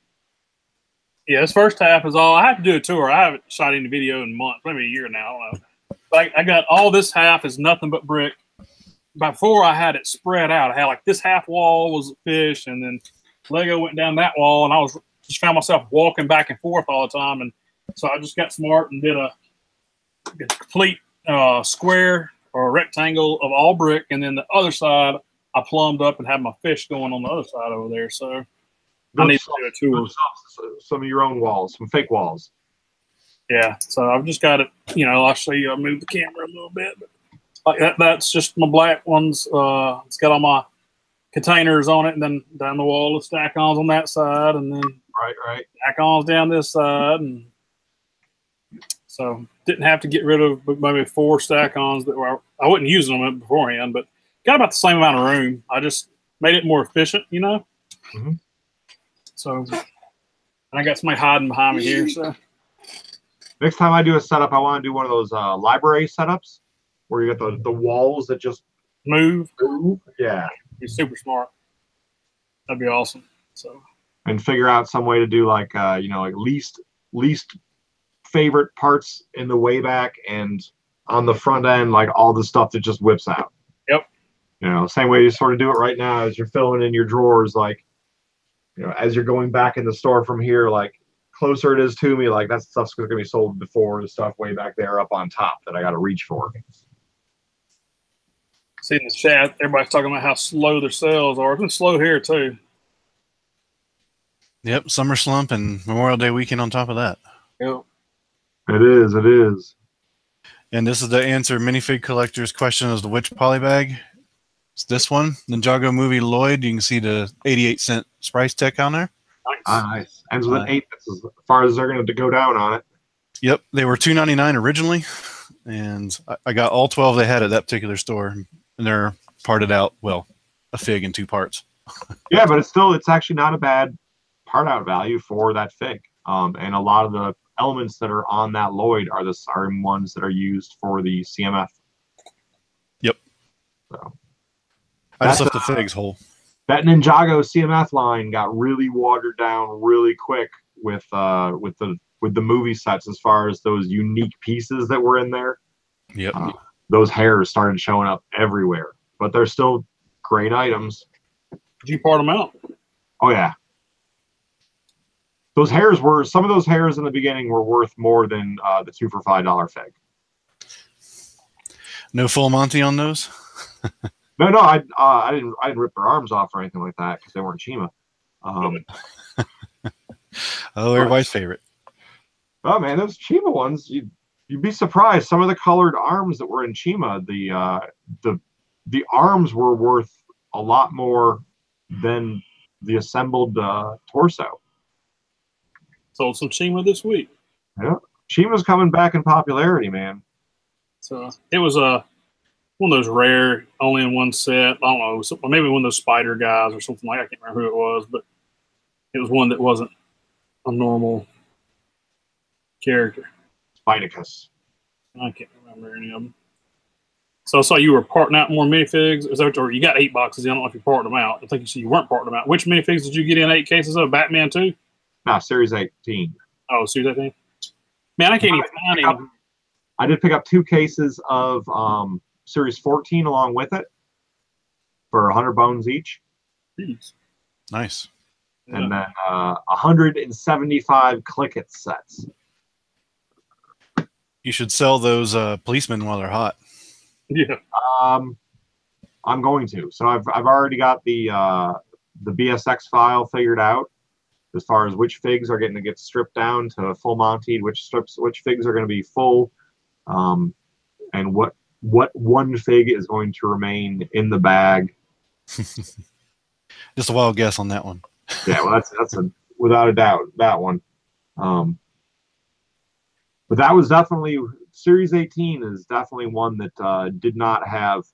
Yeah, this first half is all. I have to do a tour. I haven't shot any video in months, maybe a year now. I don't know. But I got all this half is nothing but brick. Before I had it spread out. I had like this half wall was fish, and then Lego went down that wall, and I just found myself walking back and forth all the time. And so I just got smart and did a complete square or a rectangle of all brick, and then the other side I plumbed up and had my fish going on the other side over there. So I need to do a tour. Some of your own walls, some fake walls. Yeah, so I've just got it. You know, I'll show you. I'll move the camera a little bit. But like that's just my black ones. It's got all my containers on it, and then down the wall the stack-ons on that side, and then right. stack-ons down this side, and so didn't have to get rid of maybe 4 stack-ons that were I wasn't using them beforehand, but got about the same amount of room. I just made it more efficient, you know. Mm-hmm. So, and I got somebody hiding behind me here. So next time I do a setup, I want to do one of those library setups where you got the walls that just move. Yeah, be super smart. That'd be awesome. So, and figure out some way to do like like least favorite parts in the way back, and on the front end, like all the stuff that just whips out. Yep. You know, same way you sort of do it right now as you're filling in your drawers, like, you know, as you're going back in the store from here, like, closer it is to me, like, that stuff's going to be sold before the stuff way back there up on top that I got to reach for. See in the chat, everybody's talking about how slow their sales are. It's been slow here, too. Yep, summer slump and Memorial Day weekend on top of that. Yep. It is. And this is the answer minifig collector's question as to which polybag. It's this one, Ninjago Movie Lloyd. You can see the 88-cent price tech on there. Nice. Ends with an 8. That's as far as they're going to go down on it. Yep, they were $2.99 originally, and I got all 12 they had at that particular store, and they're parted out. Well, a fig in 2 parts. Yeah, but it's actually not a bad part out value for that fig. And a lot of the elements that are on that Lloyd are the same ones that are used for the CMF. Yep. So I just left the figs whole. That Ninjago CMF line got really watered down really quick with the movie sets as far as those unique pieces that were in there. Yep. Those hairs started showing up everywhere, but they're still great items. Did you part them out? Oh yeah. Some of those hairs in the beginning were worth more than the 2 for $5 fig. No full Monty on those? No, I didn't rip their arms off or anything like that because they weren't Chima. Everybody's favorite. Oh man, those Chima ones, you'd be surprised. Some of the colored arms that were in Chima, the arms were worth a lot more than the assembled torso. Sold some Chima this week. Yeah, Chima's coming back in popularity, man. So it was one of those rare, only in one set. I don't know, maybe one of those spider guys or something like that. I can't remember who it was, but it was one that wasn't a normal character. Spidicus. I can't remember any of them. So I saw you were parting out more minifigs. Or you got 8 boxes. I don't know if you parted them out. I think you said you weren't parting them out. Which minifigs did you get in 8 cases of? Batman 2? No, Series 18. Oh, Series 18? Man, I can't even find him. I did pick up 2 cases of Series 14 along with it for 100 bones each. Jeez. Nice. And then 175 Click-It sets. You should sell those policemen while they're hot. Yeah. I'm going to. So I've already got the BSX file figured out as far as which figs are getting to get stripped down to full Monty, which figs are going to be full, and what one fig is going to remain in the bag. Just a wild guess on that one. Yeah, well, that's a without a doubt that one. But that was definitely Series 18 is definitely one that did not have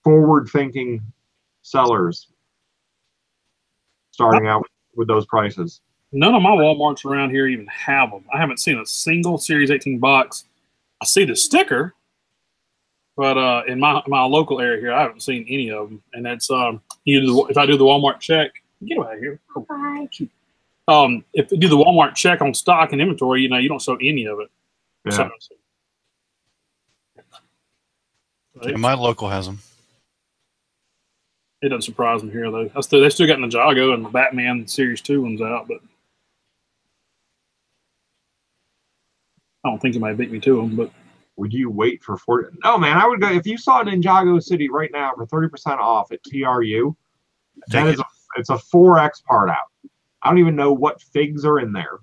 forward-thinking sellers starting out with those prices. None of my Walmarts around here even have them. I haven't seen a single Series 18 box. I see the sticker, but in my local area here, I haven't seen any of them. And that's if I do the Walmart check, get out of here. If you do the Walmart check on stock and inventory, you don't show any of it. Yeah. So, And my local has them. it doesn't surprise me here though. They still got Ninjago and the Batman Series 2 ones out, but I don't think it might beat me to them. But would you wait for 40? No, man, I would go if you saw Ninjago City right now for 30% off at TRU. It's a 4X part out. I don't even know what figs are in there.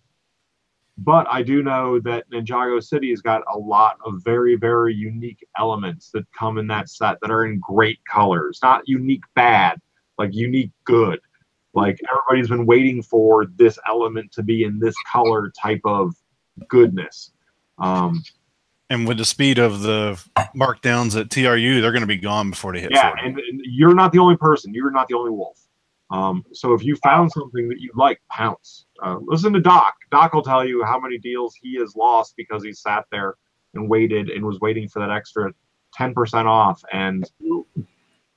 But I do know that Ninjago City has got a lot of very, very unique elements that come in that set that are in great colors. Not unique bad, like unique good. Like everybody's been waiting for this element to be in this color type of goodness. And with the speed of the markdowns at TRU, they're going to be gone before they hit Yeah, 40. and you're not the only person. You're not the only wolf. So if you found something that you like, pounce. Listen to Doc. Doc will tell you how many deals he has lost because he sat there and waited and was waiting for that extra 10% off. And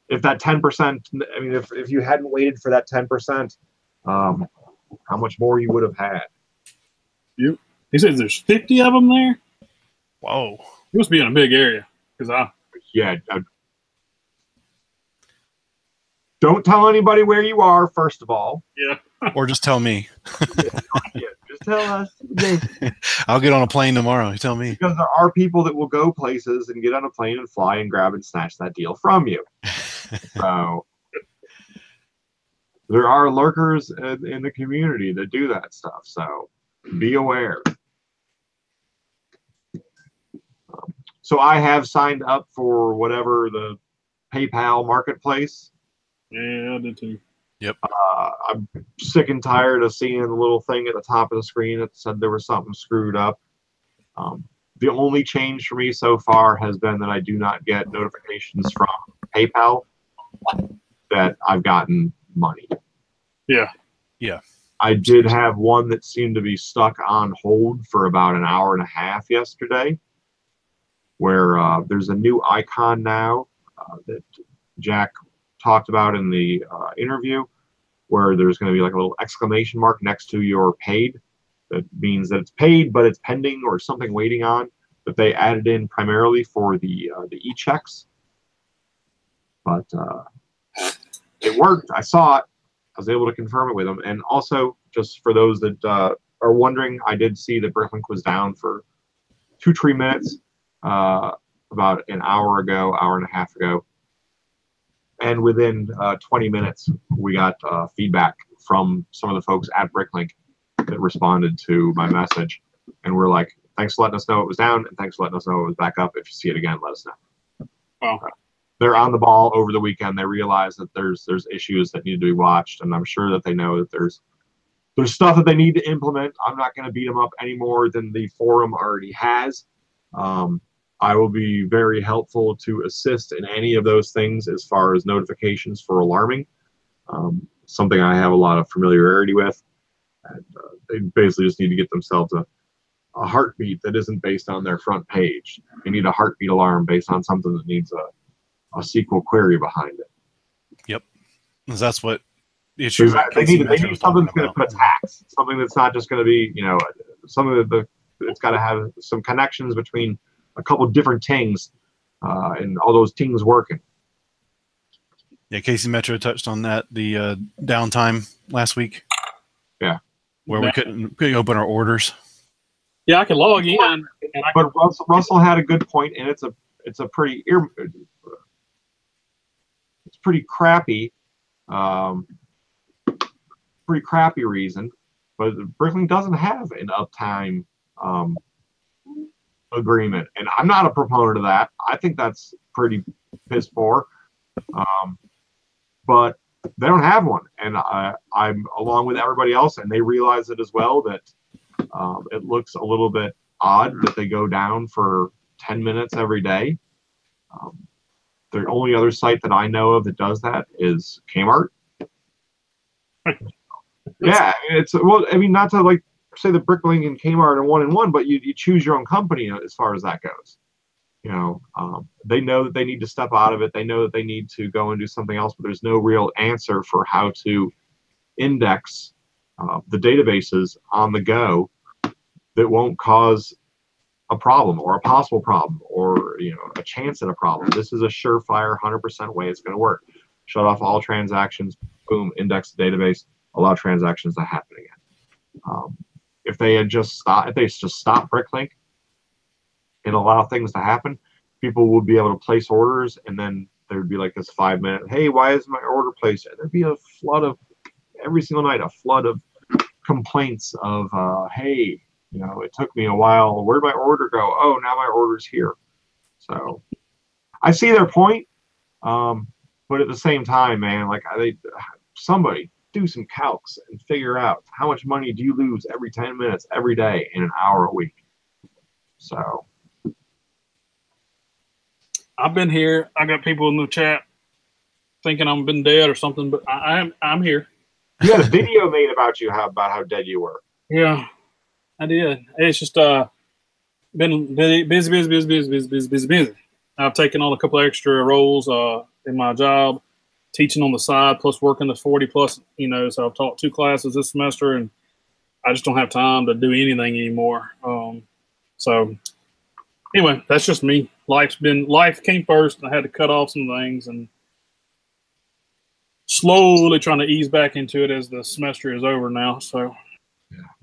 if that 10%, I mean, if you hadn't waited for that 10%, how much more you would have had. Yep. He says there's 50 of them there. Whoa. He must be in a big area Yeah. Don't tell anybody where you are, first of all. Yeah. Or just tell me. Yeah, just tell us. I'll get on a plane tomorrow. You tell me. Because there are people that will go places and get on a plane and fly and grab and snatch that deal from you. So there are lurkers in the community that do that stuff. So be aware. So I have signed up for whatever the PayPal marketplace. Yeah, I did too. Yep. I'm sick and tired of seeing the little thing at the top of the screen that said there was something screwed up. The only change for me so far has been that I do not get notifications from PayPal that I've gotten money. Yeah. Yeah. I did have one that seemed to be stuck on hold for about an hour and a half yesterday, where there's a new icon now that Jack talked about in the interview, where there's going to be like a little exclamation mark next to your paid. That means that it's paid, but it's pending or something waiting on. That they added in primarily for the e-checks. But it worked. I saw it. I was able to confirm it with them. And also, just for those that are wondering, I did see that Bricklink was down for 2-3 minutes about an hour ago, hour and a half ago. And within 20 minutes, we got feedback from some of the folks at Bricklink that responded to my message. And we're like, thanks for letting us know it was down, and thanks for letting us know it was back up. If you see it again, let us know. Oh. They're on the ball over the weekend. They realize that there's issues that need to be watched, and I'm sure that they know that there's stuff that they need to implement. I'm not going to beat them up any more than the forum already has. I will be very helpful to assist in any of those things as far as notifications for alarming. Something I have a lot of familiarity with. And, they basically just need to get themselves a heartbeat that isn't based on their front page. They need a heartbeat alarm based on something that needs a SQL query behind it. Yep. That's what the issue is. They need something that's going to put a tax. Something that's not just going to be, something that it's got to have some connections between a couple of different things and all those things working. Yeah, Casey Metro touched on that, the downtime last week. Yeah. Where we couldn't open our orders. Yeah, I can log in. But Russell had a good point, and it's a pretty crappy, reason. But Bricklink doesn't have an uptime agreement, and I'm not a proponent of that. I think that's pretty piss poor. But they don't have one, and I'm along with everybody else, and they realize it as well that it looks a little bit odd that they go down for 10 minutes every day. The only other site that I know of that does that is Kmart. Yeah, not to like say that Bricklink and Kmart are one and one, but you choose your own company as far as that goes. They know that they need to step out of it. They know that they need to go and do something else, but there's no real answer for how to index the databases on the go that won't cause a problem or a possible problem or a chance at a problem. This is a surefire 100% way it's going to work. Shut off all transactions, boom, index the database, allow transactions to happen again. If they just stop Bricklink and allow things to happen, people would be able to place orders, and then there'd be like this 5-minute, hey, why isn't my order placed? And there'd be a flood of, every single night, a flood of complaints of, hey, You know, it took me a while. Where'd my order go? Oh, now my order's here. So I see their point. But at the same time, man, like somebody do some calcs and figure out how much money do you lose every 10 minutes, every day, in an hour a week. So I've been here. I got people in the chat thinking I'm been dead or something, but I'm here. you had a video made about you about how dead you were. Yeah, I did. It's just been busy. I've taken on a couple extra roles in my job, teaching on the side, plus working the 40 plus. You know, so I've taught 2 classes this semester, and I just don't have time to do anything anymore. So anyway, that's just me. Life came first, and I had to cut off some things, and slowly trying to ease back into it as the semester is over now. So,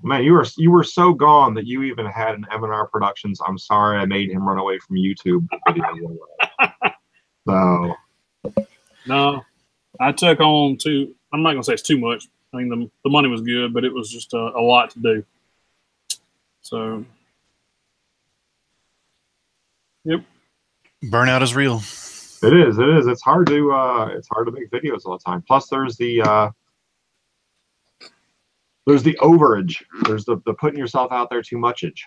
man, you were so gone that you even had an M&R Productions "I'm sorry I made him run away from YouTube" video. So, no, I took on too. I'm not gonna say it's too much. I mean, the money was good, but it was just a lot to do. So, yep. Burnout is real. It is. It's hard to make videos all the time. Plus, there's the overage. There's the putting yourself out there too muchage.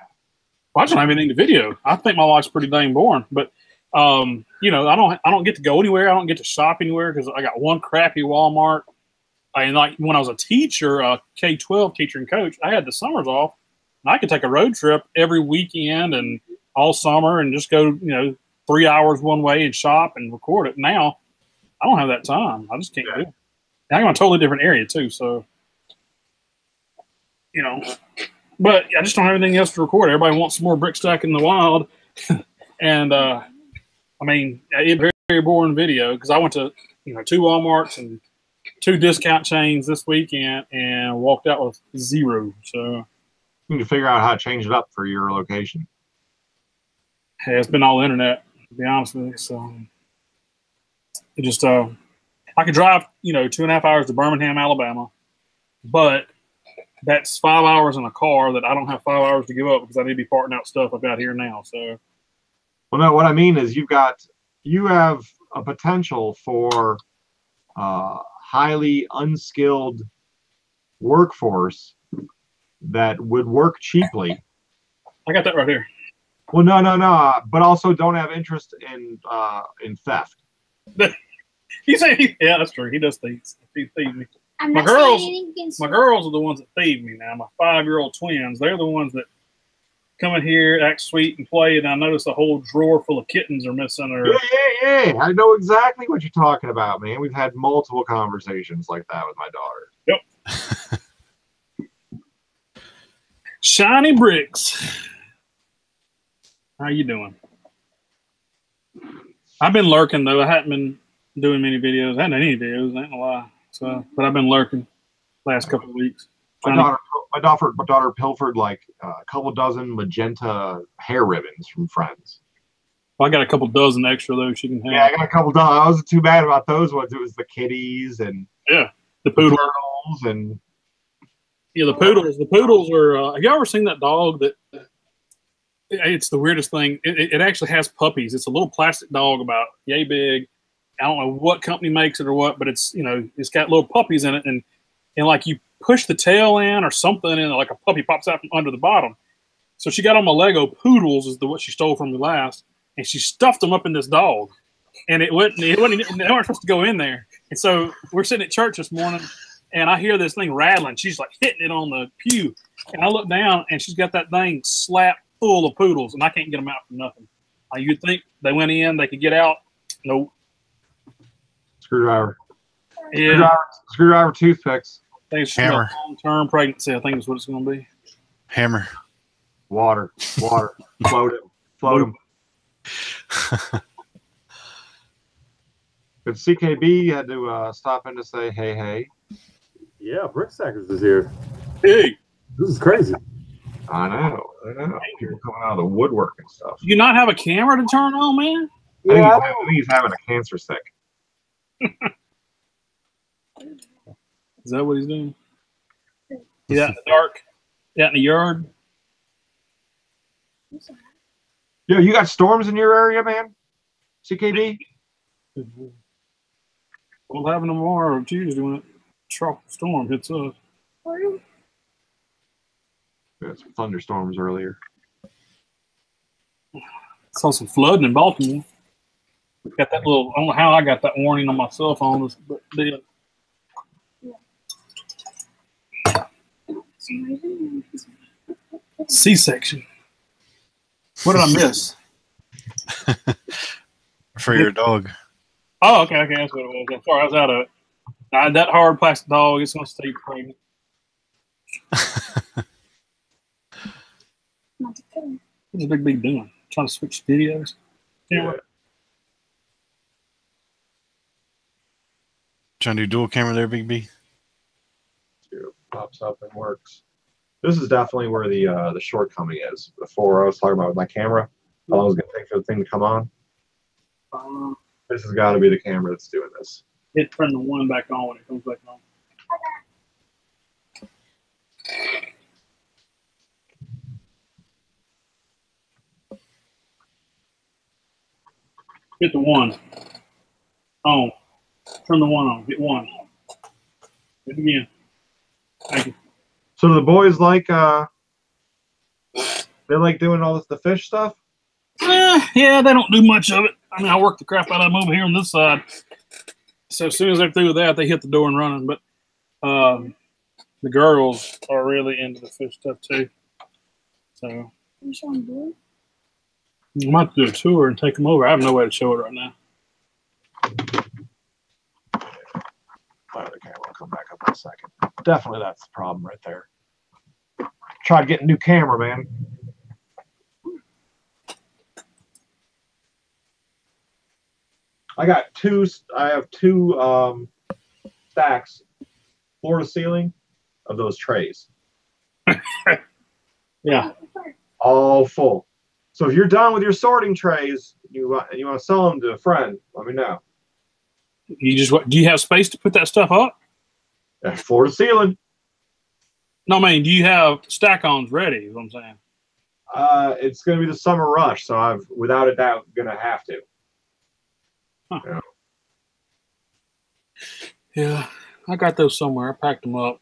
Well, I don't have anything to video. I think my life's pretty dang boring. But you know, I don't get to go anywhere. I don't get to shop anywhere because I got one crappy Walmart. And like when I was a teacher, K-12 teacher and coach, I had the summers off, and I could take a road trip every weekend and all summer and just go, you know, 3 hours one way and shop and record it. Now, I don't have that time. I just can't do it. And I'm in a totally different area too, so you know. But I just don't have anything else to record. Everybody wants some more Brick Stack in the Wild, and I mean, it's very, very boring video because I went to 2 WalMarts and 2 discount chains this weekend and walked out with 0. So you need to figure out how to change it up for your location. Hey, it's been all internet, to be honest with you. So it just I could drive 2.5 hours to Birmingham, Alabama, but that's 5 hours in a car that I don't have 5 hours to give up because I need to be parting out stuff I've got here now. So, well, no, what I mean is you have a potential for highly unskilled workforce that would work cheaply. I got that right here. Well, no, but also don't have interest in theft. You say, yeah, that's true. He does thieves. He thieves me. My girls are the ones that thieve me now. My 5-year-old twins, they're the ones that come in here, act sweet and play, and I notice a whole drawer full of kittens are missing. Or yeah. I know exactly what you're talking about, man. We've had multiple conversations like that with my daughter. Yep. Shiny Bricks. How you doing? I've been lurking though. I haven't been doing many videos. I haven't done any videos. I ain't gonna lie. So, but I've been lurking last couple of weeks. My daughter pilfered like a couple dozen magenta hair ribbons from friends. Well, I got a couple dozen extra though. She can have. Yeah, I got a couple dozen. I wasn't too bad about those ones. It was the kitties and the poodles and the poodles. The poodles are. Have you ever seen that dog that? It's the weirdest thing. It actually has puppies. It's a little plastic dog about yay big. I don't know what company makes it or what, but it's it's got little puppies in it, and like you push the tail in or something, and like a puppy pops out from under the bottom. So she got on my Lego poodles is what she stole from me last, and she stuffed them up in this dog, and they weren't supposed to go in there. And so we're sitting at church this morning, and I hear this thing rattling. She's like hitting it on the pew, and I look down, and she's got that thing slapped full of poodles, and I can't get them out for nothing. You'd think they went in, they could get out. Nope. Screwdriver. Yeah. Screwdriver toothpicks. I think it's Hammer. Long-term pregnancy. I think is what it's going to be. Hammer. Water. Float him. But CKB had to stop in to say, hey. Yeah, Brickstackers is here. Hey. This is crazy. I know. People coming out of the woodwork and stuff. Do you not have a camera to turn on, man? I think he's having a cancer stick. Is that what he's doing? He's out in the dark, out in the yard. Yeah, you got storms in your area, man? CKD? We'll have them tomorrow or Tuesday when a tropical storm hits us. We had some thunderstorms earlier. Saw some flooding in Baltimore. Got that little, I don't know how I got that warning on my cell phone, but did. C-section. What did I miss? For your dog. Oh, okay, that's what it was. I'm sorry, I was out of it. That hard plastic dog is going to stay pregnant. What's Big B doing? Trying to switch videos? Yeah. Trying to do dual camera there, Big B? It pops up and works. This is definitely where the shortcoming is. Before I was talking about with my camera, how long it was going to take for the thing to come on. This has got to be the camera that's doing this. Hit turn the one back on when it comes back on. Hit the one. On. Turn the one on. Hit one. Hit it again. Thank you. So do the boys like they like doing all the fish stuff? Yeah, they don't do much of it. I mean, I work the crap out of them over here on this side. So as soon as they're through with that, they hit the door and running. But the girls are really into the fish stuff too. So I might do a tour and take them over. I have no way to show it right now. My other camera will come back up in a second. Definitely that's the problem right there. Try to get a new camera, man. I have two stacks, floor to ceiling, of those trays. Yeah. All full. So if you're done with your sorting trays, you want to sell them to a friend, let me know. Do you have space to put that stuff up? Yeah, floor to ceiling. No, I mean, do you have stack-ons ready? Is what I'm saying. It's going to be the summer rush, so I've without a doubt going to have to. Huh. Yeah. Yeah, I got those somewhere. I packed them up.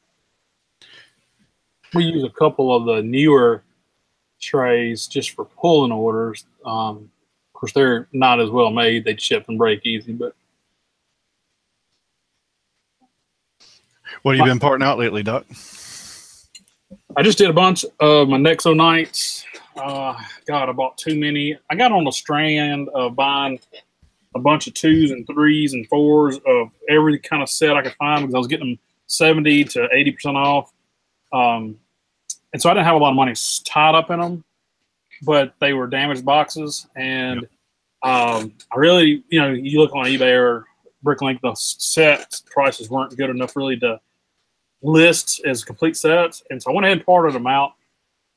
We use a couple of the newer trays just for pulling orders. Of course, they're not as well made. They ship and break easy, but. What have you been parting out lately, Doc? I just did a bunch of my Nexo Knights. God, I bought too many. I got on a strand of buying a bunch of 2s and 3s and 4s of every kind of set I could find because I was getting them 70 to 80% off. And so I didn't have a lot of money tied up in them, but they were damaged boxes. And I really, you look on eBay or Bricklink, the set prices weren't good enough really to list as complete sets. And so I went ahead and parted them out.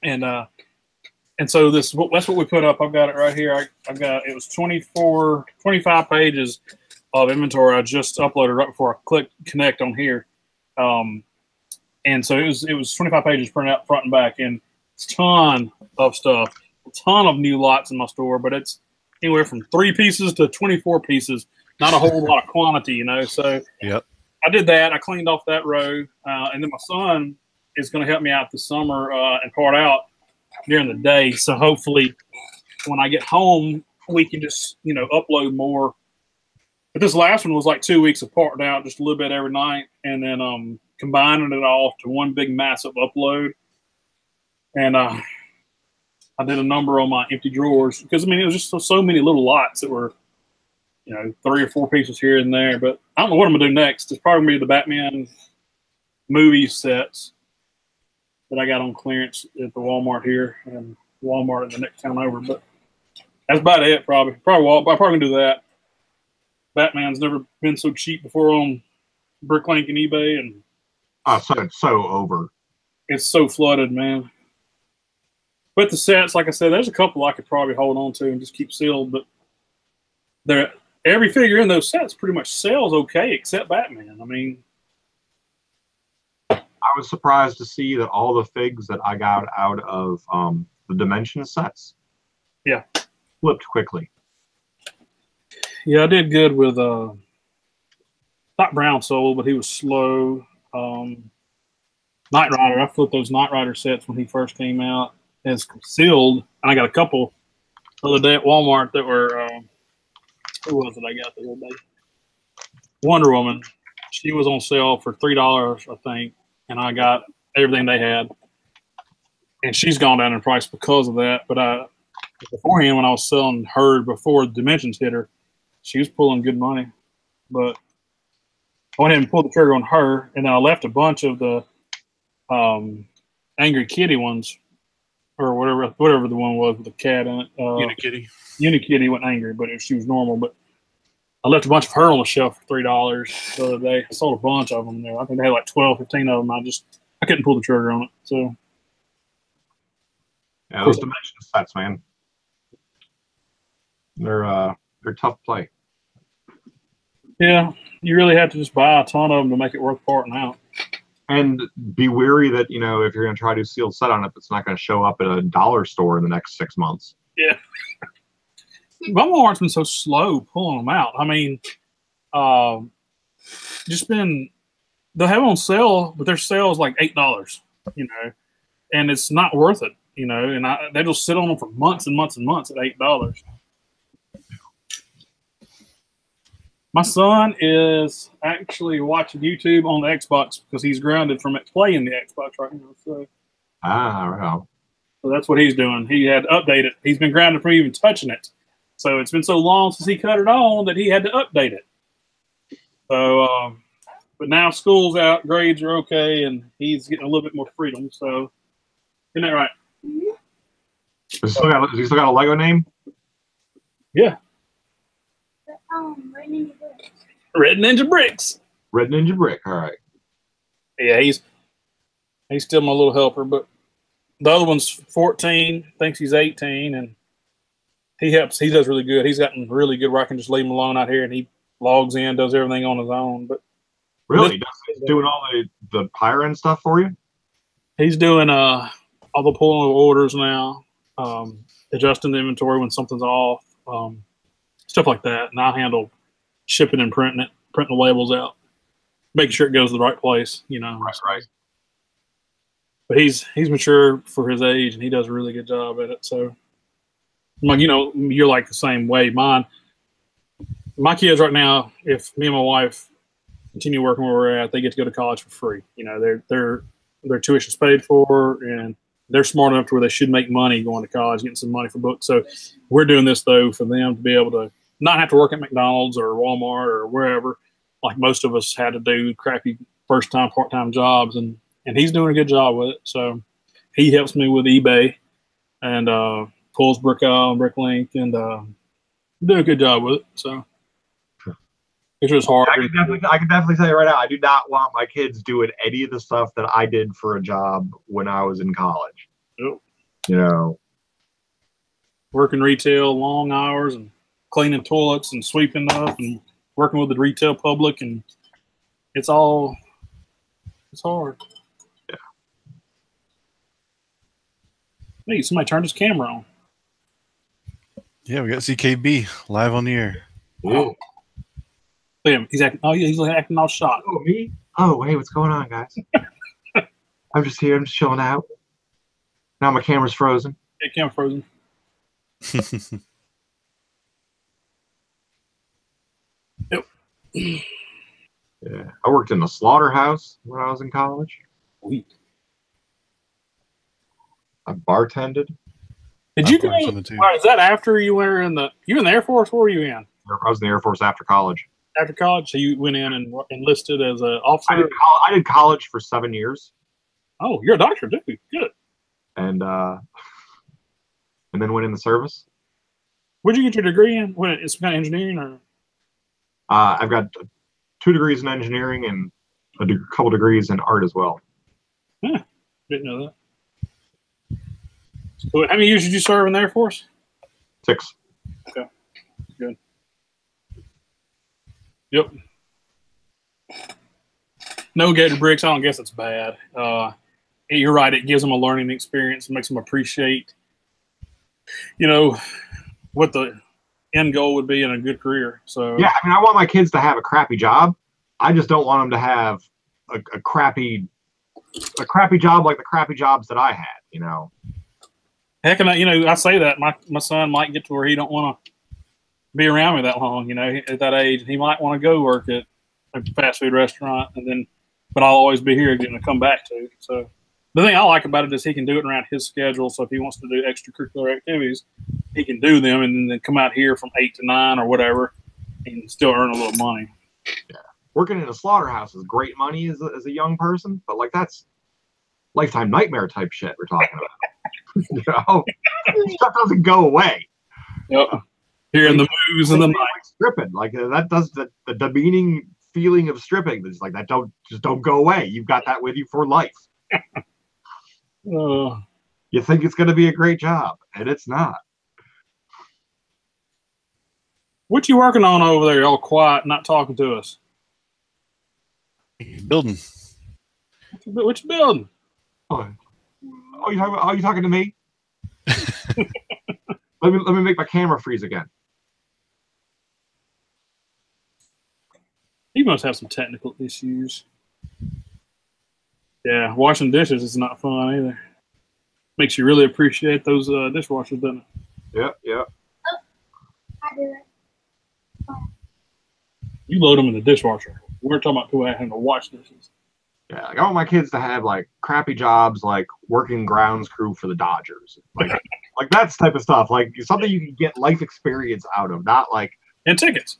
And so that's what we put up. I've got it right here. It was 25 pages of inventory I just uploaded right before I clicked connect on here. And so it was 25 pages printed out front and back, and a ton of stuff, a ton of new lots in my store, but it's anywhere from 3 pieces to 24 pieces. Not a whole lot of quantity, So yep. I did that. I cleaned off that row, and then my son is going to help me out this summer and part out during the day. So hopefully, when I get home, we can just upload more. But this last one was like 2 weeks of parting out, just a little bit every night, and then combining it all to one big massive upload. And I did a number on my empty drawers because it was just so many little lots that were 3 or 4 pieces here and there. But I don't know what I'm gonna do next. It's probably gonna be the Batman movie sets that I got on clearance at the Walmart here and Walmart in the next town over. But that's about it. Probably gonna do that. Batman's never been so cheap before on Bricklink and eBay, and It's so over. It's so flooded, man. But the sets, like I said, there's a couple I could probably hold on to and just keep sealed. But every figure in those sets pretty much sells okay, except Batman. I mean, I was surprised to see that all the figs that I got out of the Dimension sets flipped quickly. Yeah, I did good with not Brown Soul, but he was slow. Knight Rider, I flipped those Knight Rider sets when he first came out as concealed, and I got a couple the other day at Walmart that were who was it I got the other day? Wonder Woman. She was on sale for $3, I think, and I got everything they had. And she's gone down in price because of that. But beforehand, when I was selling her before Dimensions hit her, she was pulling good money. But I went ahead and pulled the trigger on her, and then I left a bunch of the Angry Kitty ones, or whatever the one was with the cat in it. Unikitty. Unikitty went angry, but she was normal. But I left a bunch of her on the shelf for $3 the other day. I sold a bunch of them there. I think they had like 12, 15 of them. I couldn't pull the trigger on it. So yeah, those Dimension sets, man, they're tough play. yeah, you really have to just buy a ton of them to make it worth parting out. And be wary that, you know, if you're going to try to do sealed set on it, it's not going to show up at a dollar store in the next 6 months. Yeah. Walmart's been so slow pulling them out. I mean, they'll have them on sale, but their sale is like $8, you know, and it's not worth it, you know, and they just sit on them for months and months and months at $8. My son is actually watching YouTube on the Xbox because he's grounded from playing the Xbox right now. So Right. So that's what he's doing. He had to update it. He's been grounded from even touching it. So it's been so long since he cut it on that he had to update it. So, but now school's out, grades are okay, and he's getting a little bit more freedom. So, isn't that right? Does he still got a Lego name? Yeah. Red Ninja Bricks. Red Ninja Bricks. Red Ninja Brick. All right. Yeah, he's still my little helper, but the other one's 14, thinks he's 18, and he helps. He does really good. He's gotten really good where I can just leave him alone out here, and he logs in, does everything on his own. But really, he's doing all the Pyron stuff for you? He's doing all the pulling of orders now, adjusting the inventory when something's off, stuff like that. And I handle shipping and printing the labels out, making sure it goes to the right place, you know. Right. But he's mature for his age, and he does a really good job at it. So, like, you know, you're like the same way. My kids right now, if me and my wife continue working where we're at, they get to go to college for free. You know, their tuition's paid for, and they're smart enough to where they should make money going to college, getting some money for books. So we're doing this, though, for them to be able to not have to work at McDonald's or Walmart or wherever, like most of us had to do crappy first-time, part-time jobs. And he's doing a good job with it. So he helps me with eBay and pulls Brickile and Bricklink, and doing a good job with it. So it's just hard. I can definitely tell you right now, I do not want my kids doing any of the stuff that I did for a job when I was in college. Yep. You know, Working retail, long hours, and cleaning toilets and sweeping up and working with the retail public, and it's hard. Yeah. Hey, somebody turned his camera on. Yeah, we got CKB live on the air. Ooh. Look at him. He's acting all shot. Oh, me? Oh, hey, what's going on, guys? I'm just here. I'm just chilling out. Now my camera's frozen. Yeah, camera frozen. Yep. Yeah. I worked in the slaughterhouse when I was in college. Sweet. I bartended. Did you I've go? learned something too. Is that after you were in the Air Force? Where were you in? I was in the Air Force after college. After college, so you went in and enlisted as an officer. I did college for 7 years. Oh, you're a doctor, too. Good. And then went in the service. Where'd you get your degree in? What, it's kind of engineering, or? I've got 2 degrees in engineering and a couple degrees in art as well. Didn't know that. So how many years did you serve in the Air Force? 6. Okay. Good. Yep. No Gator bricks. I don't guess it's bad. You're right. It gives them a learning experience and makes them appreciate, you know, what the end goal would be in a good career. So yeah, I mean, I want my kids to have a crappy job. I just don't want them to have a crappy job like the crappy jobs that I had. You know. Heck, and I say that my son might get to where he don't want to be around me that long. You know, at that age, he might want to go work at a fast food restaurant, but I'll always be here again to come back to. So the thing I like about it is he can do it around his schedule. So if he wants to do extracurricular activities, he can do them and then come out here from 8 to 9 or whatever and still earn a little money. Yeah. Working in a slaughterhouse is great money as a young person, but like that's lifetime nightmare type shit we're talking about. You know, stuff doesn't go away. Yep. Hearing the moves in the night. Like stripping, like that does the demeaning feeling of stripping. That's like that don't go away. You've got that with you for life. You think it's going to be a great job, and it's not. What you working on over there? All quiet, not talking to us. Building. What you building? Oh, you talking to me? Let me make my camera freeze again. He must have some technical issues. Yeah, washing dishes is not fun either. Makes you really appreciate those dishwashers, doesn't it? Yeah. I do it. You load them in the dishwasher. We're talking about people having to wash dishes. Yeah, like I want my kids to have like crappy jobs, like working grounds crew for the Dodgers, like like that type of stuff, like something you can get life experience out of, not like and tickets.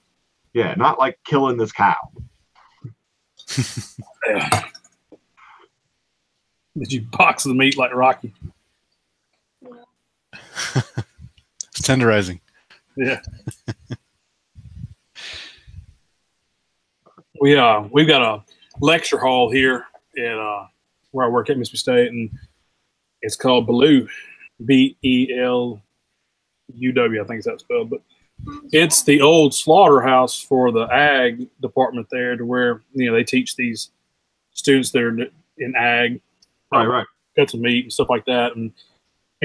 Yeah, not like killing this cow. Yeah. Did you box the meat like Rocky? It's tenderizing. Yeah. We've got a lecture hall here at where I work at Mississippi State, and it's called BELUW, BELUW, I think it's that spelled, but it's the old slaughterhouse for the ag department there, to where they teach these students that are in ag, right, cuts of meat and stuff like that, and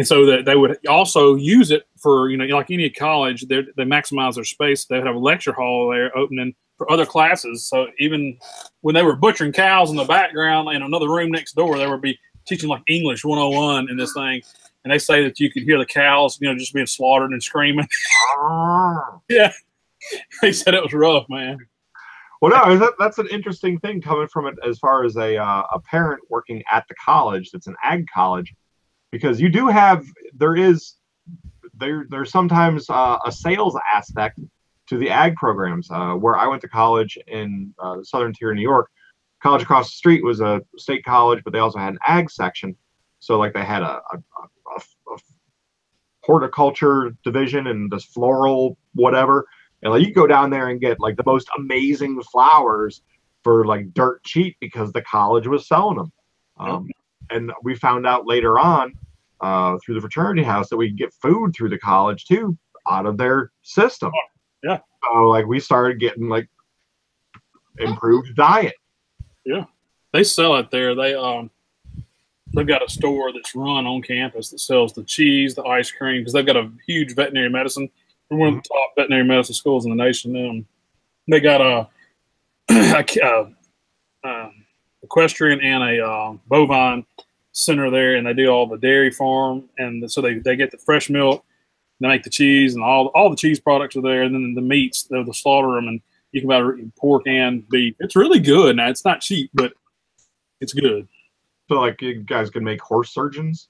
so that they would also use it for like any college, they maximize their space. They would have a lecture hall there opening for other classes. So even when they were butchering cows in the background in another room next door, they would be teaching like English 101 in this thing. And they say that you could hear the cows, just being slaughtered and screaming. Yeah. They said it was rough, man. Well, no, that's an interesting thing coming from it as far as a parent working at the college that's an ag college, because you do have, there's sometimes a sales aspect to the ag programs. Where I went to college in southern tier of New York, college across the street was a state college, but they also had an ag section. So like they had a horticulture division and this floral whatever, and like you go down there and get like the most amazing flowers for like dirt cheap because the college was selling them. And we found out later on through the fraternity house that we could get food through the college too out of their system. Yeah. So like we started getting like improved diet. Yeah. They sell it there. They've got a store that's run on campus that sells the cheese, the ice cream, because they've got a huge veterinary medicine. We're one of the top veterinary medicine schools in the nation. They got a equestrian and a bovine center there, and they do all the dairy farm, and so they get the fresh milk, they make the cheese, and all the cheese products are there, and then the meats, they'll slaughter them, and you can buy pork and beef. It's really good. Now, it's not cheap, but it's good. So like you guys can make horse surgeons?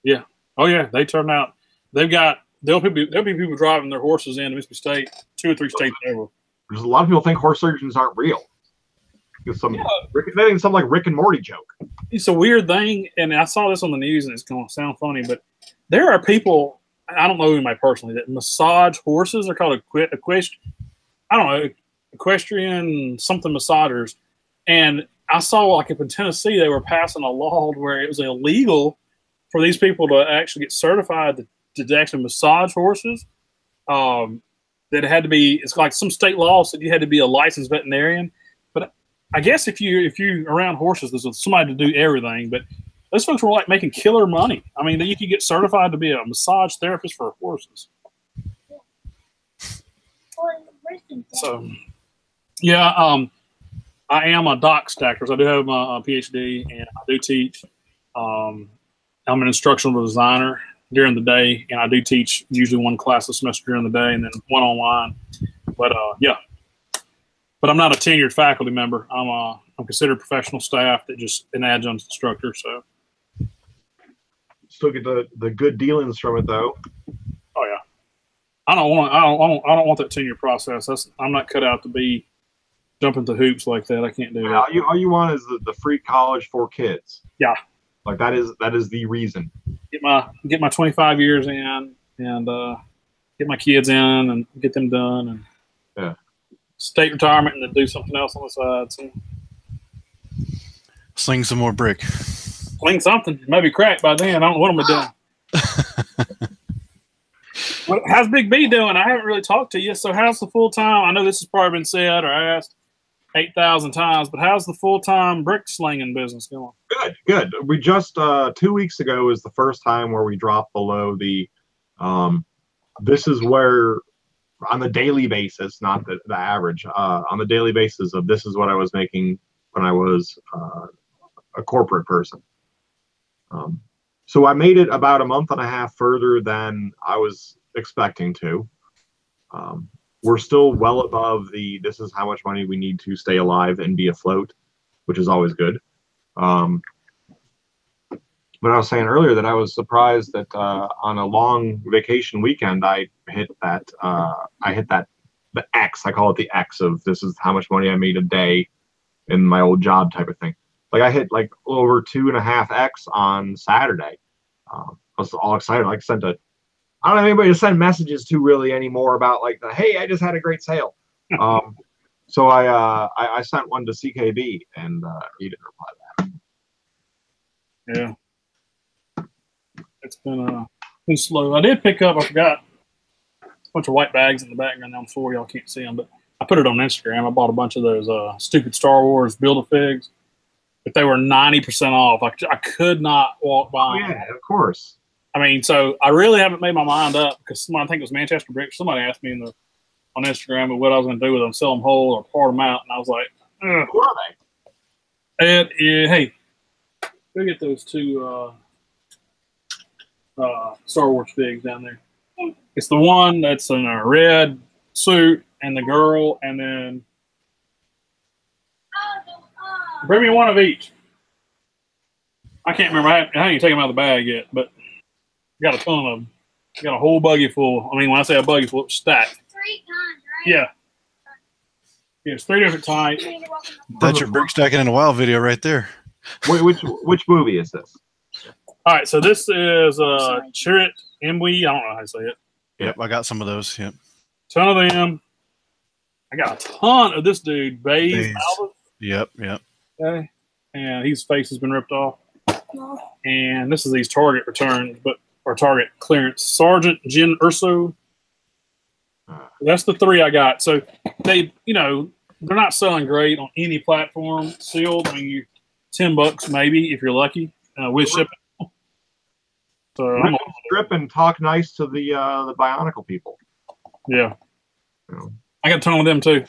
Yeah. Oh yeah, they turn out. There'll be people driving their horses into Mississippi State, 2 or 3 states over. There's a lot of people think horse surgeons aren't real. They think some like Rick and Morty joke. It's a weird thing, and I saw this on the news, and it's going to sound funny, but there are people, I don't know anybody personally, that massage horses. They're called equestrian something massagers. And I saw like up in Tennessee, they were passing a law where it was illegal for these people to actually get certified to actually massage horses. That it had to be, it's like some state law said you had to be a licensed veterinarian. But I guess if you around horses, there's somebody to do everything. But those folks were like making killer money. I mean, you could get certified to be a massage therapist for horses. So, yeah, I am a dock stacker. So I do have my PhD, and I do teach. I'm an instructional designer during the day, and I do teach usually one class a semester during the day, and then one online. But yeah, but I'm not a tenured faculty member. I'm considered professional staff that just an adjunct instructor. So Still get the good dealings from it though. oh yeah, I don't want that tenure process. I'm not cut out to be jumping through hoops like that. I can't do that. All you want is the free college for kids. Yeah, like that is the reason. Get my 25 years in, and get my kids in, and get them done, and yeah, state retirement, and then do something else on the side. So. Sling some more brick. Sling something. Maybe crack by then. I don't know what I'm doing. How's Big B doing? I haven't really talked to you. So how's the full-time? I know this has probably been said or asked 8,000 times, but how's the full-time brick slinging business going? Good. We just 2 weeks ago was the first time where we dropped below the this is where on the daily basis, not the average, on the daily basis of this is what I was making when I was a corporate person. So I made it about a month and a half further than I was expecting to. We're still well above this is how much money we need to stay alive and be afloat, which is always good. But I was saying earlier that I was surprised that on a long vacation weekend I hit the X. I call it the X of this is how much money I made a day in my old job type of thing. Like I hit like over 2.5x on Saturday. I was all excited. Like I don't have anybody to send messages to really anymore about like hey, I just had a great sale. So I sent one to CKB and he didn't reply back. Yeah, it's been slow. I did pick up. I forgot a bunch of white bags in the background on the floor. Y'all can't see them, but I put it on Instagram. I bought a bunch of those stupid Star Wars Build-A-Figs. But they were 90% off. I could not walk by. Oh, yeah, of course. I mean, so I really haven't made my mind up because somebody, I think it was Manchester Brick, somebody asked me on Instagram what I was going to do with them, sell them whole or part them out. And I was like, ugh. Who are they? And, hey, go get those two Star Wars figs down there. It's the one that's in a red suit and the girl, and then bring me one of each. I can't remember. I haven't even taken them out of the bag yet, but got a ton of them. Got a whole buggy full. I mean, when I say a buggy full, it's stacked. 3 times, right? Yeah. Yeah, it's 3 different types. That's your brick stacking in a while video right there. Wait, which movie is this? All right, so this is Chirrut Imwe. I don't know how to say it. Yep, I got some of those. Yep. Ton of them. I got a ton of this dude, Baze Albert. Yep. Okay. And his face has been ripped off. And this is these Target returns, or Target clearance. Sergeant Jin Urso. That's the 3 I got. So they, they're not selling great on any platform. Sealed, I mean, $10 maybe if you're lucky with shipping. So I'm strip and talk nice to the Bionicle people. Yeah. I got a ton of them too.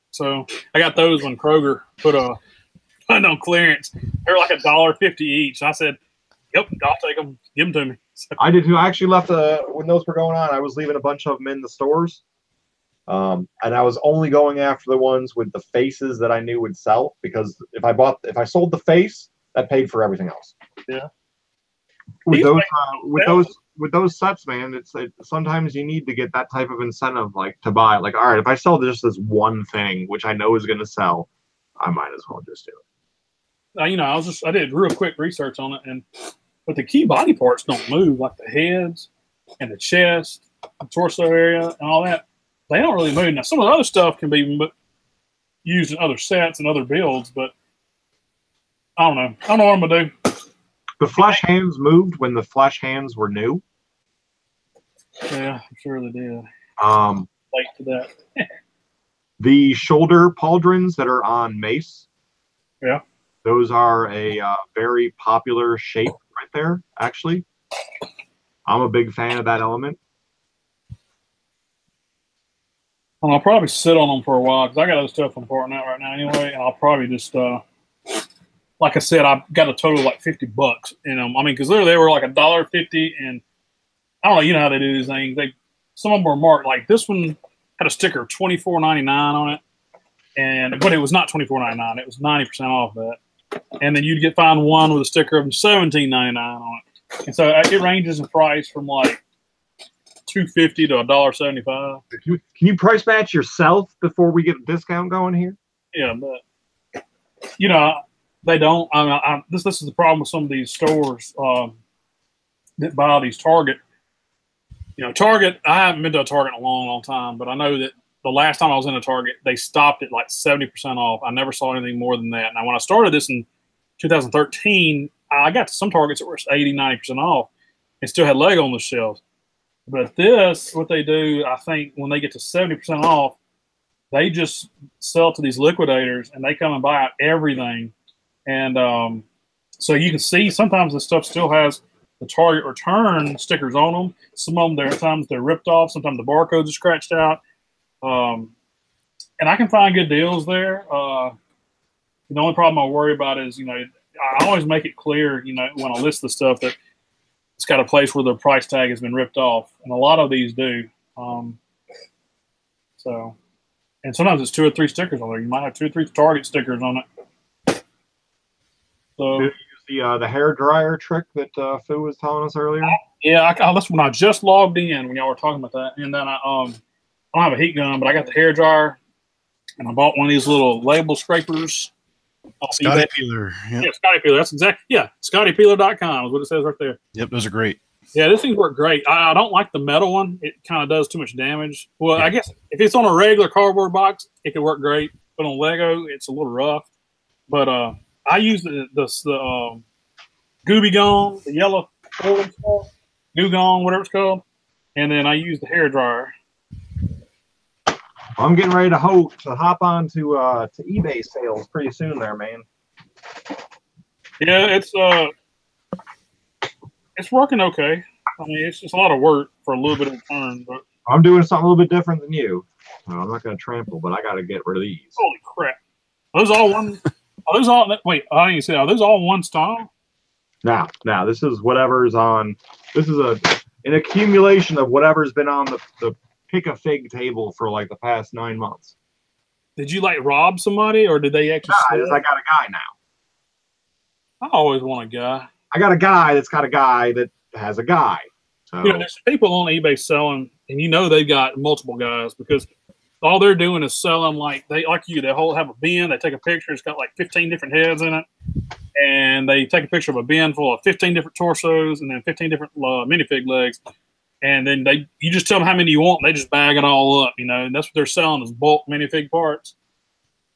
So I got those when Kroger put on clearance. They're like $1.50 each. I said, "Yep, I'll take them. Give them to me." So, I did too. I actually left when those were going on. I was leaving a bunch of them in the stores, and I was only going after the ones with the faces that I knew would sell because if I sold the face, that paid for everything else. Yeah. With those sets, man, it's sometimes you need to get that type of incentive, like to buy. Like, all right, if I sell just this one thing, which I know is going to sell, I might as well just do it. I did real quick research on it, but the key body parts don't move, like the heads and the chest, the torso area, and all that. They don't really move. Now, some of the other stuff can be used in other sets and other builds, but I don't know. I don't know what I'm gonna do. The flesh hands moved when the flesh hands were new. Yeah, I'm sure they did. Late to that. The shoulder pauldrons that are on Mace. Yeah. Those are a very popular shape right there, actually. I'm a big fan of that element. I'll probably sit on them for a while because I got other stuff I'm porting out right now anyway, and I'll probably just like I said, I got a total of like $50 in them. I mean, because literally they were like $1.50, and I don't know, you know how they do these things. Some of them were marked like this one had a sticker of $24.99 on it, but it was not $24.99. It was 90% off that. And then you'd find one with a sticker of $17.99 on it, and so it ranges in price from like $2.50 to $1.75. Can you price match yourself before we get a discount going here? Yeah, but you know. They don't. This is the problem with some of these stores that buy these Target. You know, Target. I haven't been to a Target in a long, long time, but I know that the last time I was in a Target, they stopped at like 70% off. I never saw anything more than that. Now, when I started this in 2013, I got to some Targets that were 80, 90% off and still had Lego on the shelves. But this, what they do, I think, when they get to 70% off, they just sell to these liquidators, and they come and buy out everything. And so you can see sometimes this stuff still has the Target return stickers on them. Some of them, sometimes they're ripped off. Sometimes the barcodes are scratched out. And I can find good deals there. The only problem I worry about is, you know, I always make it clear, you know, when I list the stuff that it's got a place where the price tag has been ripped off. And a lot of these do. And sometimes it's 2 or 3 stickers on there. You might have 2 or 3 Target stickers on it. So, did you use the hair dryer trick that Fu was telling us earlier? Yeah, that's when I just logged in when y'all were talking about that. And then I don't have a heat gun, but I got the hair dryer, and I bought one of these little label scrapers. Scotty Peeler. Yep. Yeah, Scotty Peeler. That's exactly, yeah, ScottyPeeler.com is what it says right there. Yep, those are great. Yeah, this thing worked great. I don't like the metal one. It kind of does too much damage. Well, yeah. I guess if it's on a regular cardboard box, it could work great. But on Lego, it's a little rough. But I use the Gooby Gone, the yellow stuff, Goo Gone, whatever it's called, and then I use the hair dryer. I'm getting ready to hop on to eBay sales pretty soon, there, man. Yeah, it's working okay. I mean, it's just a lot of work for a little bit of return. But I'm doing something a little bit different than you. I'm not going to trample, but I got to get rid of these. Holy crap! Are those all one? Are those all? Wait, I didn't even say. Are those all one style? Now, this is whatever's on. This is an accumulation of whatever's been on the pick-a-fig table for like the past 9 months. Did you like rob somebody, or did they actually? I got a guy now. I always want a guy. I got a guy that's got a guy that has a guy. So You know, there's people on eBay selling, and you know they've got multiple guys because all they're doing is selling they have a bin, they take a picture, it's got like 15 different heads in it, and they take a picture of a bin full of 15 different torsos and then 15 different minifig legs, and then you just tell them how many you want, and they just bag it all up, you know, and that's what they're selling is bulk minifig parts.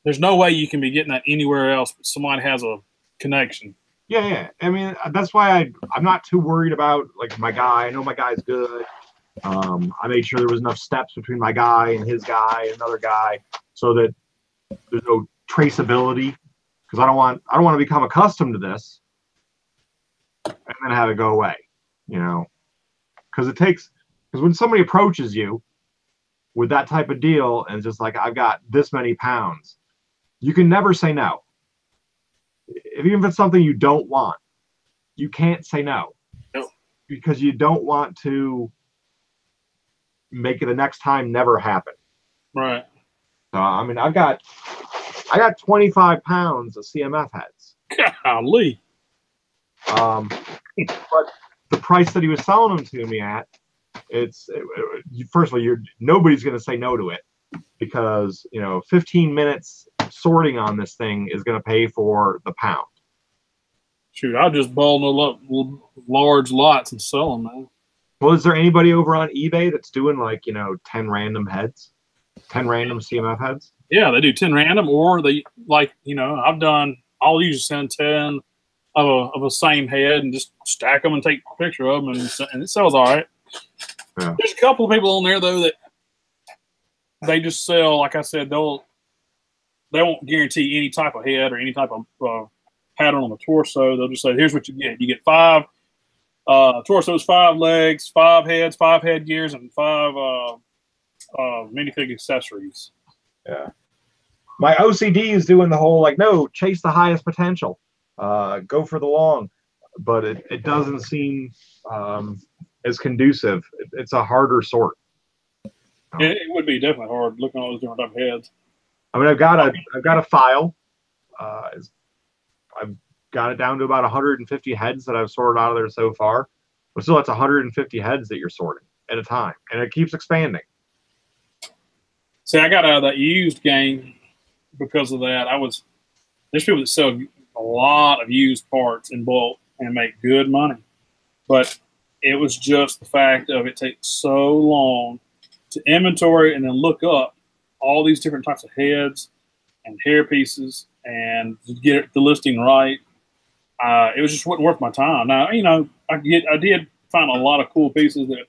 There's no way you can be getting that anywhere else, but somebody has a connection. yeah. I mean, that's why I'm not too worried about like my guy. I know my guy's good. I made sure there was enough steps between my guy and his guy and another guy, so that there's no traceability. Because I don't want to become accustomed to this and then have it go away. You know, because when somebody approaches you with that type of deal and just like I've got this many pounds, you can never say no. Even if it's something you don't want, you can't say no. No. Because you don't want to make it the next time never happen. Right. I mean, I got 25 pounds of CMF heads. Golly. But the price that he was selling them to me at, first of all, nobody's going to say no to it because, you know, 15 minutes sorting on this thing is going to pay for the pound. Shoot, I'll just bundle up large lots and sell them now. Well, is there anybody over on eBay that's doing like, you know, 10 random heads? 10 random CMF heads? Yeah, they do 10 random, or they like, you know, I'll usually send 10 of a same head and just stack them and take a picture of them, and it sells all right. Yeah. There's a couple of people on there though that they just sell, like I said, they won't guarantee any type of head or any type of pattern on the torso. They'll just say, here's what you get. You get 5 torsos, 5 legs, 5 heads, 5 head gears, and 5 minifig accessories. Yeah. My OCD is doing the whole like, no, chase the highest potential, go for the long, but it doesn't seem as conducive. It's a harder sort. It would be definitely hard looking at all those different type of heads. I mean, I've got a file. I've got it down to about 150 heads that I've sorted out of there so far. But still, that's 150 heads that you're sorting at a time, and it keeps expanding. See, I got out of that used game because of that. There's people that sell a lot of used parts in bulk and make good money, but it was just the fact of it takes so long to inventory and then look up all these different types of heads and hair pieces and to get the listing right. It was just wasn't worth my time. Now, you know, I did find a lot of cool pieces that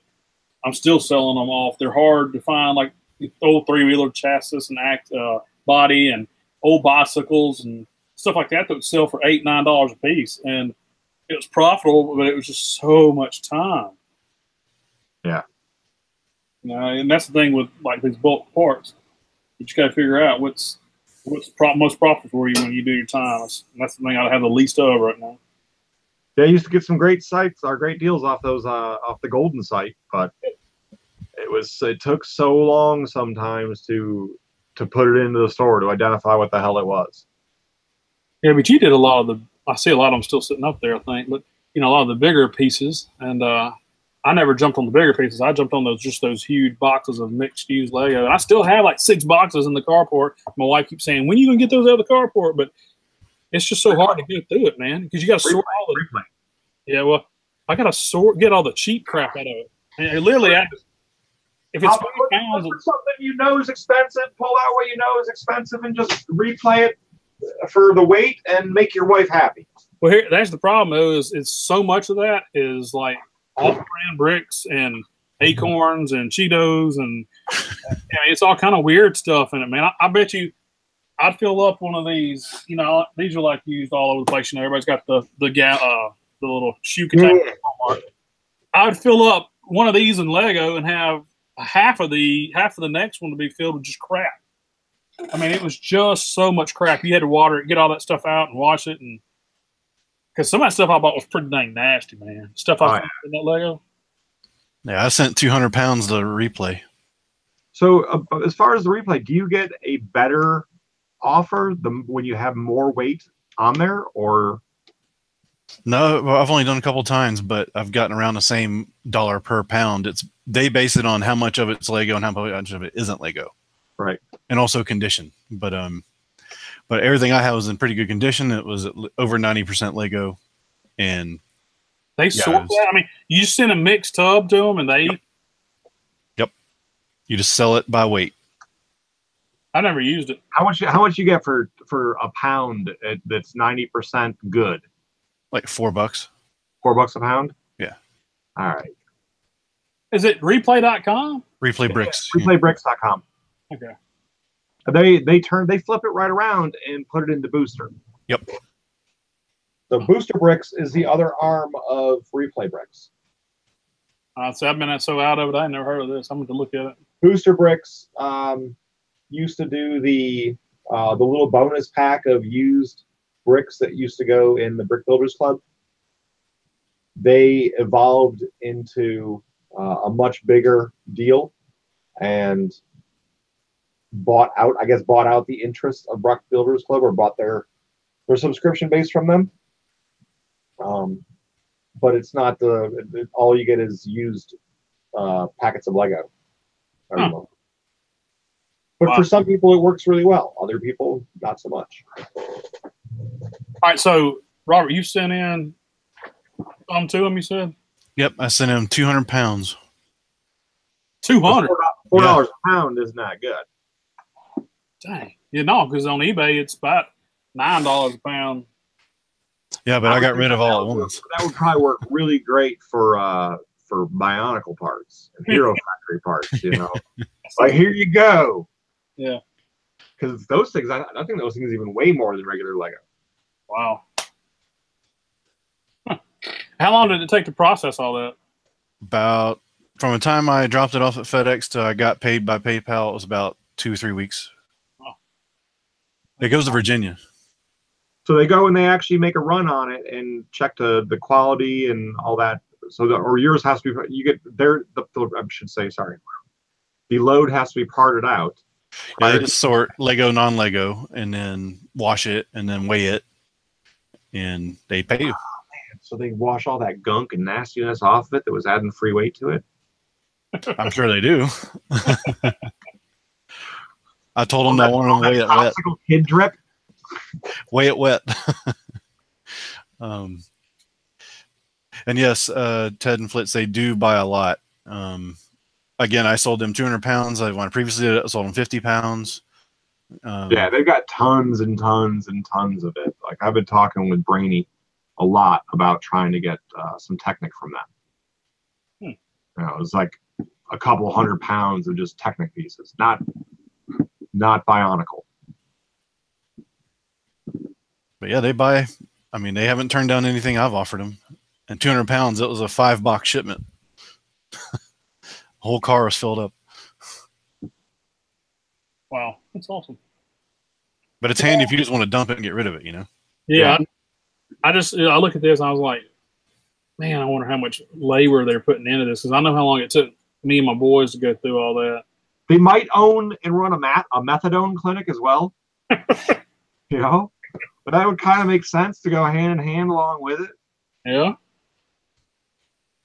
I'm still selling them off. They're hard to find, like the old three-wheeler chassis and body and old bicycles and stuff like that would sell for $8, $9 a piece. And it was profitable, but it was just so much time. Yeah. You know, and that's the thing with like these bulk parts. You just got to figure out what's most profitable for you when you do your time. That's the thing I have the least of right now. Yeah, I used to get some great sites or great deals off those off the Golden site, but it took so long sometimes to put it into the store to identify what the hell it was. Yeah, but you did a lot of I see a lot of them still sitting up there, I think. But you know, a lot of the bigger pieces, and I never jumped on the bigger pieces. I jumped on those huge boxes of mixed used Lego. And I still have like 6 boxes in the carport. My wife keeps saying, "When are you gonna get those out of the carport?" But it's just so hard to get through it, man, because you got to sort all the. Yeah, well, I got to get all the cheap crap out of it. And literally, if it's £5, look for something you know is expensive, pull out what you know is expensive, and just replay it for the weight and make your wife happy. Well, that's the problem. Though, is so much of that is like off-brand bricks and acorns and Cheetos, and it's all kind of weird stuff in it, man. I bet you. I'd fill up one of these. You know, these are like used all over the place. You know, everybody's got the little shoe container. Yeah. I'd fill up one of these in Lego and have half of the next one to be filled with just crap. I mean, it was just so much crap. You had to water it, get all that stuff out, and wash it, and because some of that stuff I bought was pretty dang nasty, man. Stuff I found in that Lego. Yeah, I sent 200 pounds to replay. So, as far as the replay, do you get a better offer when you have more weight on there, or? No, well, I've only done a couple times, but I've gotten around the same dollar per pound. They base it on how much of it's Lego and how much of it isn't Lego, right? And also condition. But everything I had was in pretty good condition. It was over 90% Lego, and they sort that. I mean, you just send a mixed tub to them, and they. Yep, you just sell it by weight. I never used it. How much you get for a pound that's 90% good? Like $4. $4 a pound? Yeah. All right. Is it replay.com? Replay Bricks. Yeah, replaybricks.com. Okay. They flip it right around and put it into Booster. Yep. So Booster Bricks is the other arm of Replay Bricks. So I've been so out of it, I never heard of this. I'm going to look at it. Booster Bricks used to do the little bonus pack of used bricks that used to go in the Brick Builders Club. They evolved into a much bigger deal and bought out the interest of Brick Builders Club, or bought their subscription base from them. But it's not all you get is used packets of Lego. Huh. But for some people, it works really well. Other people, not so much. All right, so Robert, you sent in some to him, you said? Yep, I sent him 200 pounds. 200? $4 a pound is not good. Dang. Yeah, no, because on eBay, it's about $9 a pound. Yeah, but I got rid of all at once. That would probably work really great for Bionicle parts and Hero Factory parts, you know. Like, here you go. Yeah. Because those things, I think those things even weigh more than regular Lego. Wow. Huh. How long did it take to process all that? About From the time I dropped it off at FedEx to I got paid by PayPal, it was about 2-3 weeks. Oh. It goes to Virginia. So they go and they actually make a run on it and check the quality and all that. So or yours has to be, you get there. I should say, sorry. The load has to be parted out. Yeah, they just sort Lego, non-Lego, and then wash it and then weigh it, and they pay you. So they wash all that gunk and nastiness off of it that was adding free weight to it. I'm sure they do. I told them I wanted them to weigh it wet. Kid drip. Weigh it wet. And yes, Ted and Flitz, they do buy a lot. Again, I sold them 200 pounds. When I previously did it, I sold them 50 pounds. Yeah, they've got tons and tons and tons of it. Like I've been talking with Brainy a lot about trying to get some Technic from them. You know, it was like a couple 100 pounds of just Technic pieces, not Bionicle. But yeah, they buy. I mean, they haven't turned down anything I've offered them. And 200 pounds, it was a 5-box shipment. Whole car was filled up. Wow, that's awesome. But it's handy if you just want to dump it and get rid of it, you know? Yeah. I look at this and I was like, man, I wonder how much labor they're putting into this, because I know how long it took me and my boys to go through all that. They might own and run a methadone clinic as well. You know? But that would kind of make sense to go hand in hand along with it. Yeah.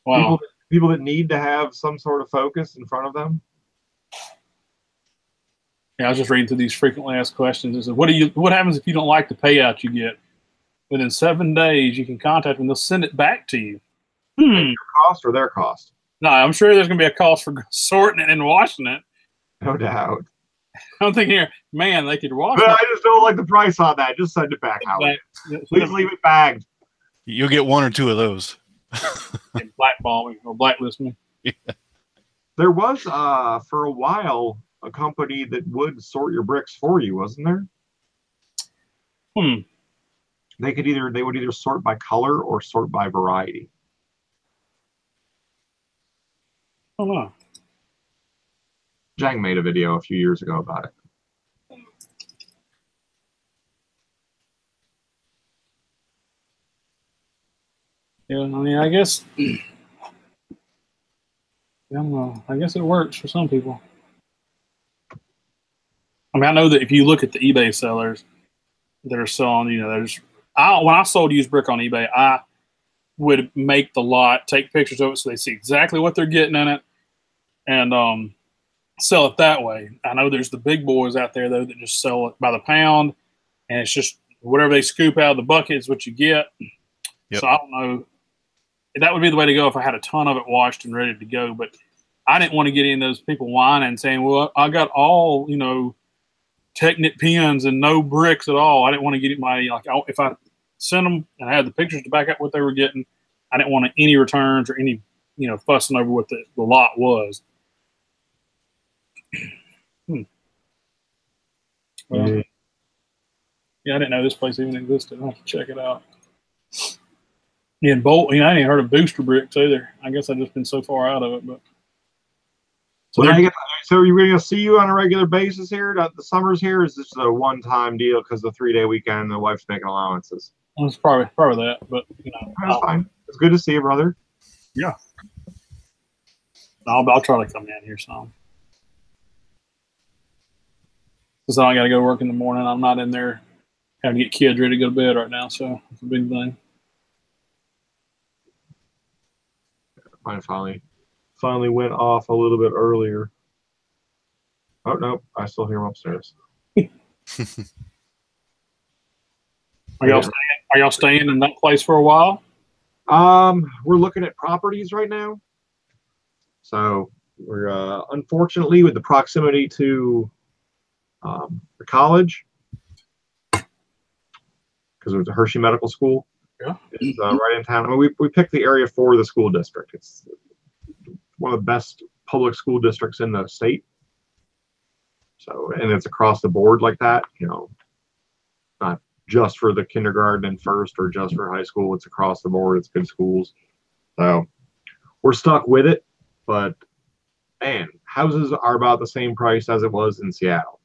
Wow. People that need to have some sort of focus in front of them. Yeah, I was just reading through these frequently asked questions. It said, what happens if you don't like the payout you get? Within 7 days, you can contact them. They'll send it back to you. Your cost or their cost? No, I'm sure there's going to be a cost for sorting it and washing it. No doubt. I'm thinking here, man, they could wash But it. I just don't like the price on that. Just send it back, Howard. Please leave it bagged. You'll get 1 or 2 of those. Blackball me or blacklist me. Yeah. There was, for a while, a company that would sort your bricks for you, wasn't there? They would either sort by color or sort by variety. Oh no. Jang made a video a few years ago about it. Yeah, I mean, I guess. I don't know. I guess it works for some people. I mean, I know that if you look at the eBay sellers that are selling, you know, when I sold used brick on eBay, I would make the lot, take pictures of it so they see exactly what they're getting in it, and sell it that way. I know there's the big boys out there, though, that just sell it by the pound, and it's just whatever they scoop out of the bucket is what you get. Yep. So I don't know. That would be the way to go if I had a ton of it washed and ready to go. But I didn't want to get in those people whining and saying, well, I got all, you know, Technic pins and no bricks at all. I didn't want to get anybody, like, if I sent them and I had the pictures to back up what they were getting, I didn't want any returns or any, you know, fussing over what the lot was. Well, yeah, I didn't know this place even existed. I'll have to check it out. Yeah, and Bolt, you know, I ain't heard of Booster Bricks either. I guess I've just been so far out of it. But so you're going to see you on a regular basis here? The summer's here? Or is this a one-time deal because the 3-day weekend and the wife's making allowances? It's probably that, but you know, that's fine. It's good to see you, brother. Yeah, I'll try to come in here some. Because I got to go to work in the morning. I'm not in there having to get kids ready to go to bed right now, so it's a big thing. Mine finally went off a little bit earlier. Oh no, I still hear him upstairs. Are y'all staying in that place for a while? We're looking at properties right now. So we're unfortunately, with the proximity to the college, because it's a Hershey Medical School. Yeah. It's right in town. I mean, we picked the area for the school district. It's one of the best public school districts in the state. So, and it's across the board like that, you know, not just for the kindergarten and first or just for high school. It's across the board. It's good schools. So we're stuck with it. But man, houses are about the same price as it was in Seattle.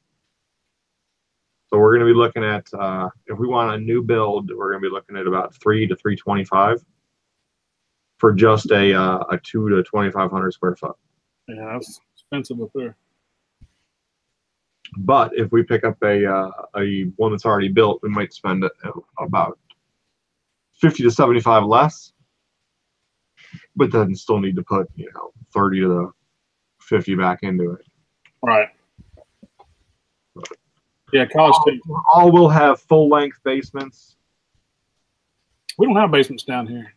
So we're going to be looking at if we want a new build, we're going to be looking at about 3 to 325 for just a 2 to 2,500 square foot. Yeah, that's expensive up there. But if we pick up a one that's already built, we might spend about 50 to 75 less, but then still need to put 30 to 50 back into it. Right. Yeah, College Station. All will have full length basements. We don't have basements down here.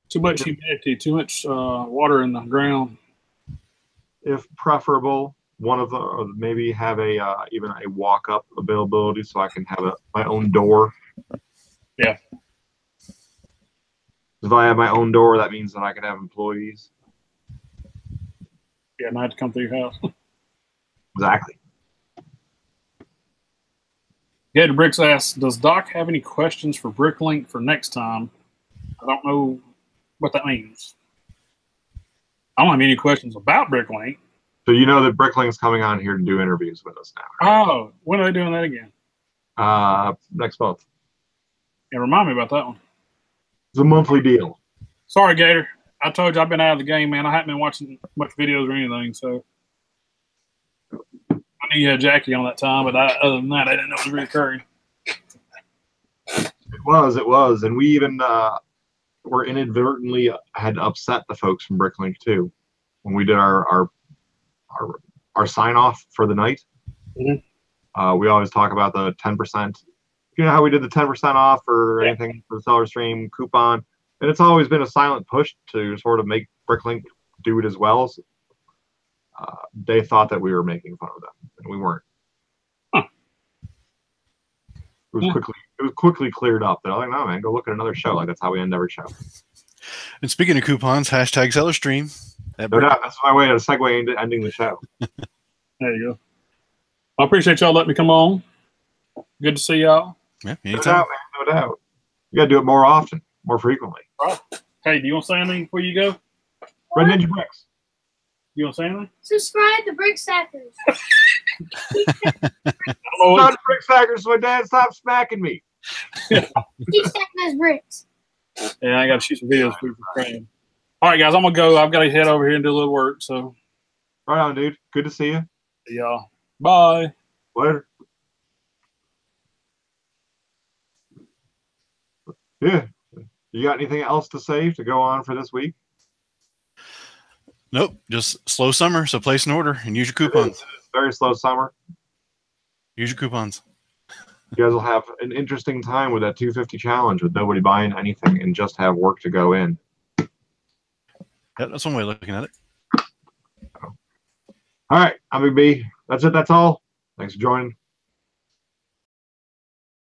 Too much humidity, too much water in the ground. If preferable, one of the maybe have a even a walk up availability, so I can have my own door. Yeah. If I have my own door, that means that I can have employees. Yeah, and I had to come through your house. Exactly. Gator Bricks asks, does Doc have any questions for Bricklink for next time? I don't know what that means. I don't have any questions about Bricklink. So you know that Bricklink's coming on here to do interviews with us now. Oh, when are they doing that again? Next month. Yeah, remind me about that one. It's a monthly deal. Sorry, Gator. I told you I've been out of the game, man. I haven't been watching much videos or anything, so I knew you had Jackie on that time, but other than that, I didn't know it was reoccurring. It was, and we even were inadvertently had to upset the folks from Bricklink too when we did our sign off for the night. Mm-hmm. We always talk about the 10%. You know how we did the 10% off or anything for the Seller Stream coupon, and it's always been a silent push to sort of make Bricklink do it as well. So, they thought that we were making fun of them, and we weren't. Huh. It was quickly cleared up. They're like, no, man, go look at another show. Like, that's how we end every show. And speaking of coupons, hashtag Seller Stream. No doubt. That's my way to segue into ending the show. There you go. I appreciate y'all letting me come on. Good to see y'all. Yeah, No anytime. doubt, man. No doubt. You got to do it more often, more frequently. Right. Hey, do you want to say anything before you go? Red Ninja Bricks. You want to say anything? Subscribe to Brick Stackers. Not Brick Stackers, so my dad stopped smacking me. Keep stacking those bricks. Yeah, I got to shoot some videos for Fran. All right, guys, I'm going to go. I've got to head over here and do a little work. So, Right on, dude. Good to see you. see y'all. Bye. Later. Yeah. You got anything else to say to go on for this week? Nope, just slow summer. So place an order and use your coupons. Very slow summer. Use your coupons. You guys will have an interesting time with that 250 challenge with nobody buying anything and just have work to go in. Yeah, that's one way of looking at it. All right, I'm Big B. That's it. That's all. Thanks for joining.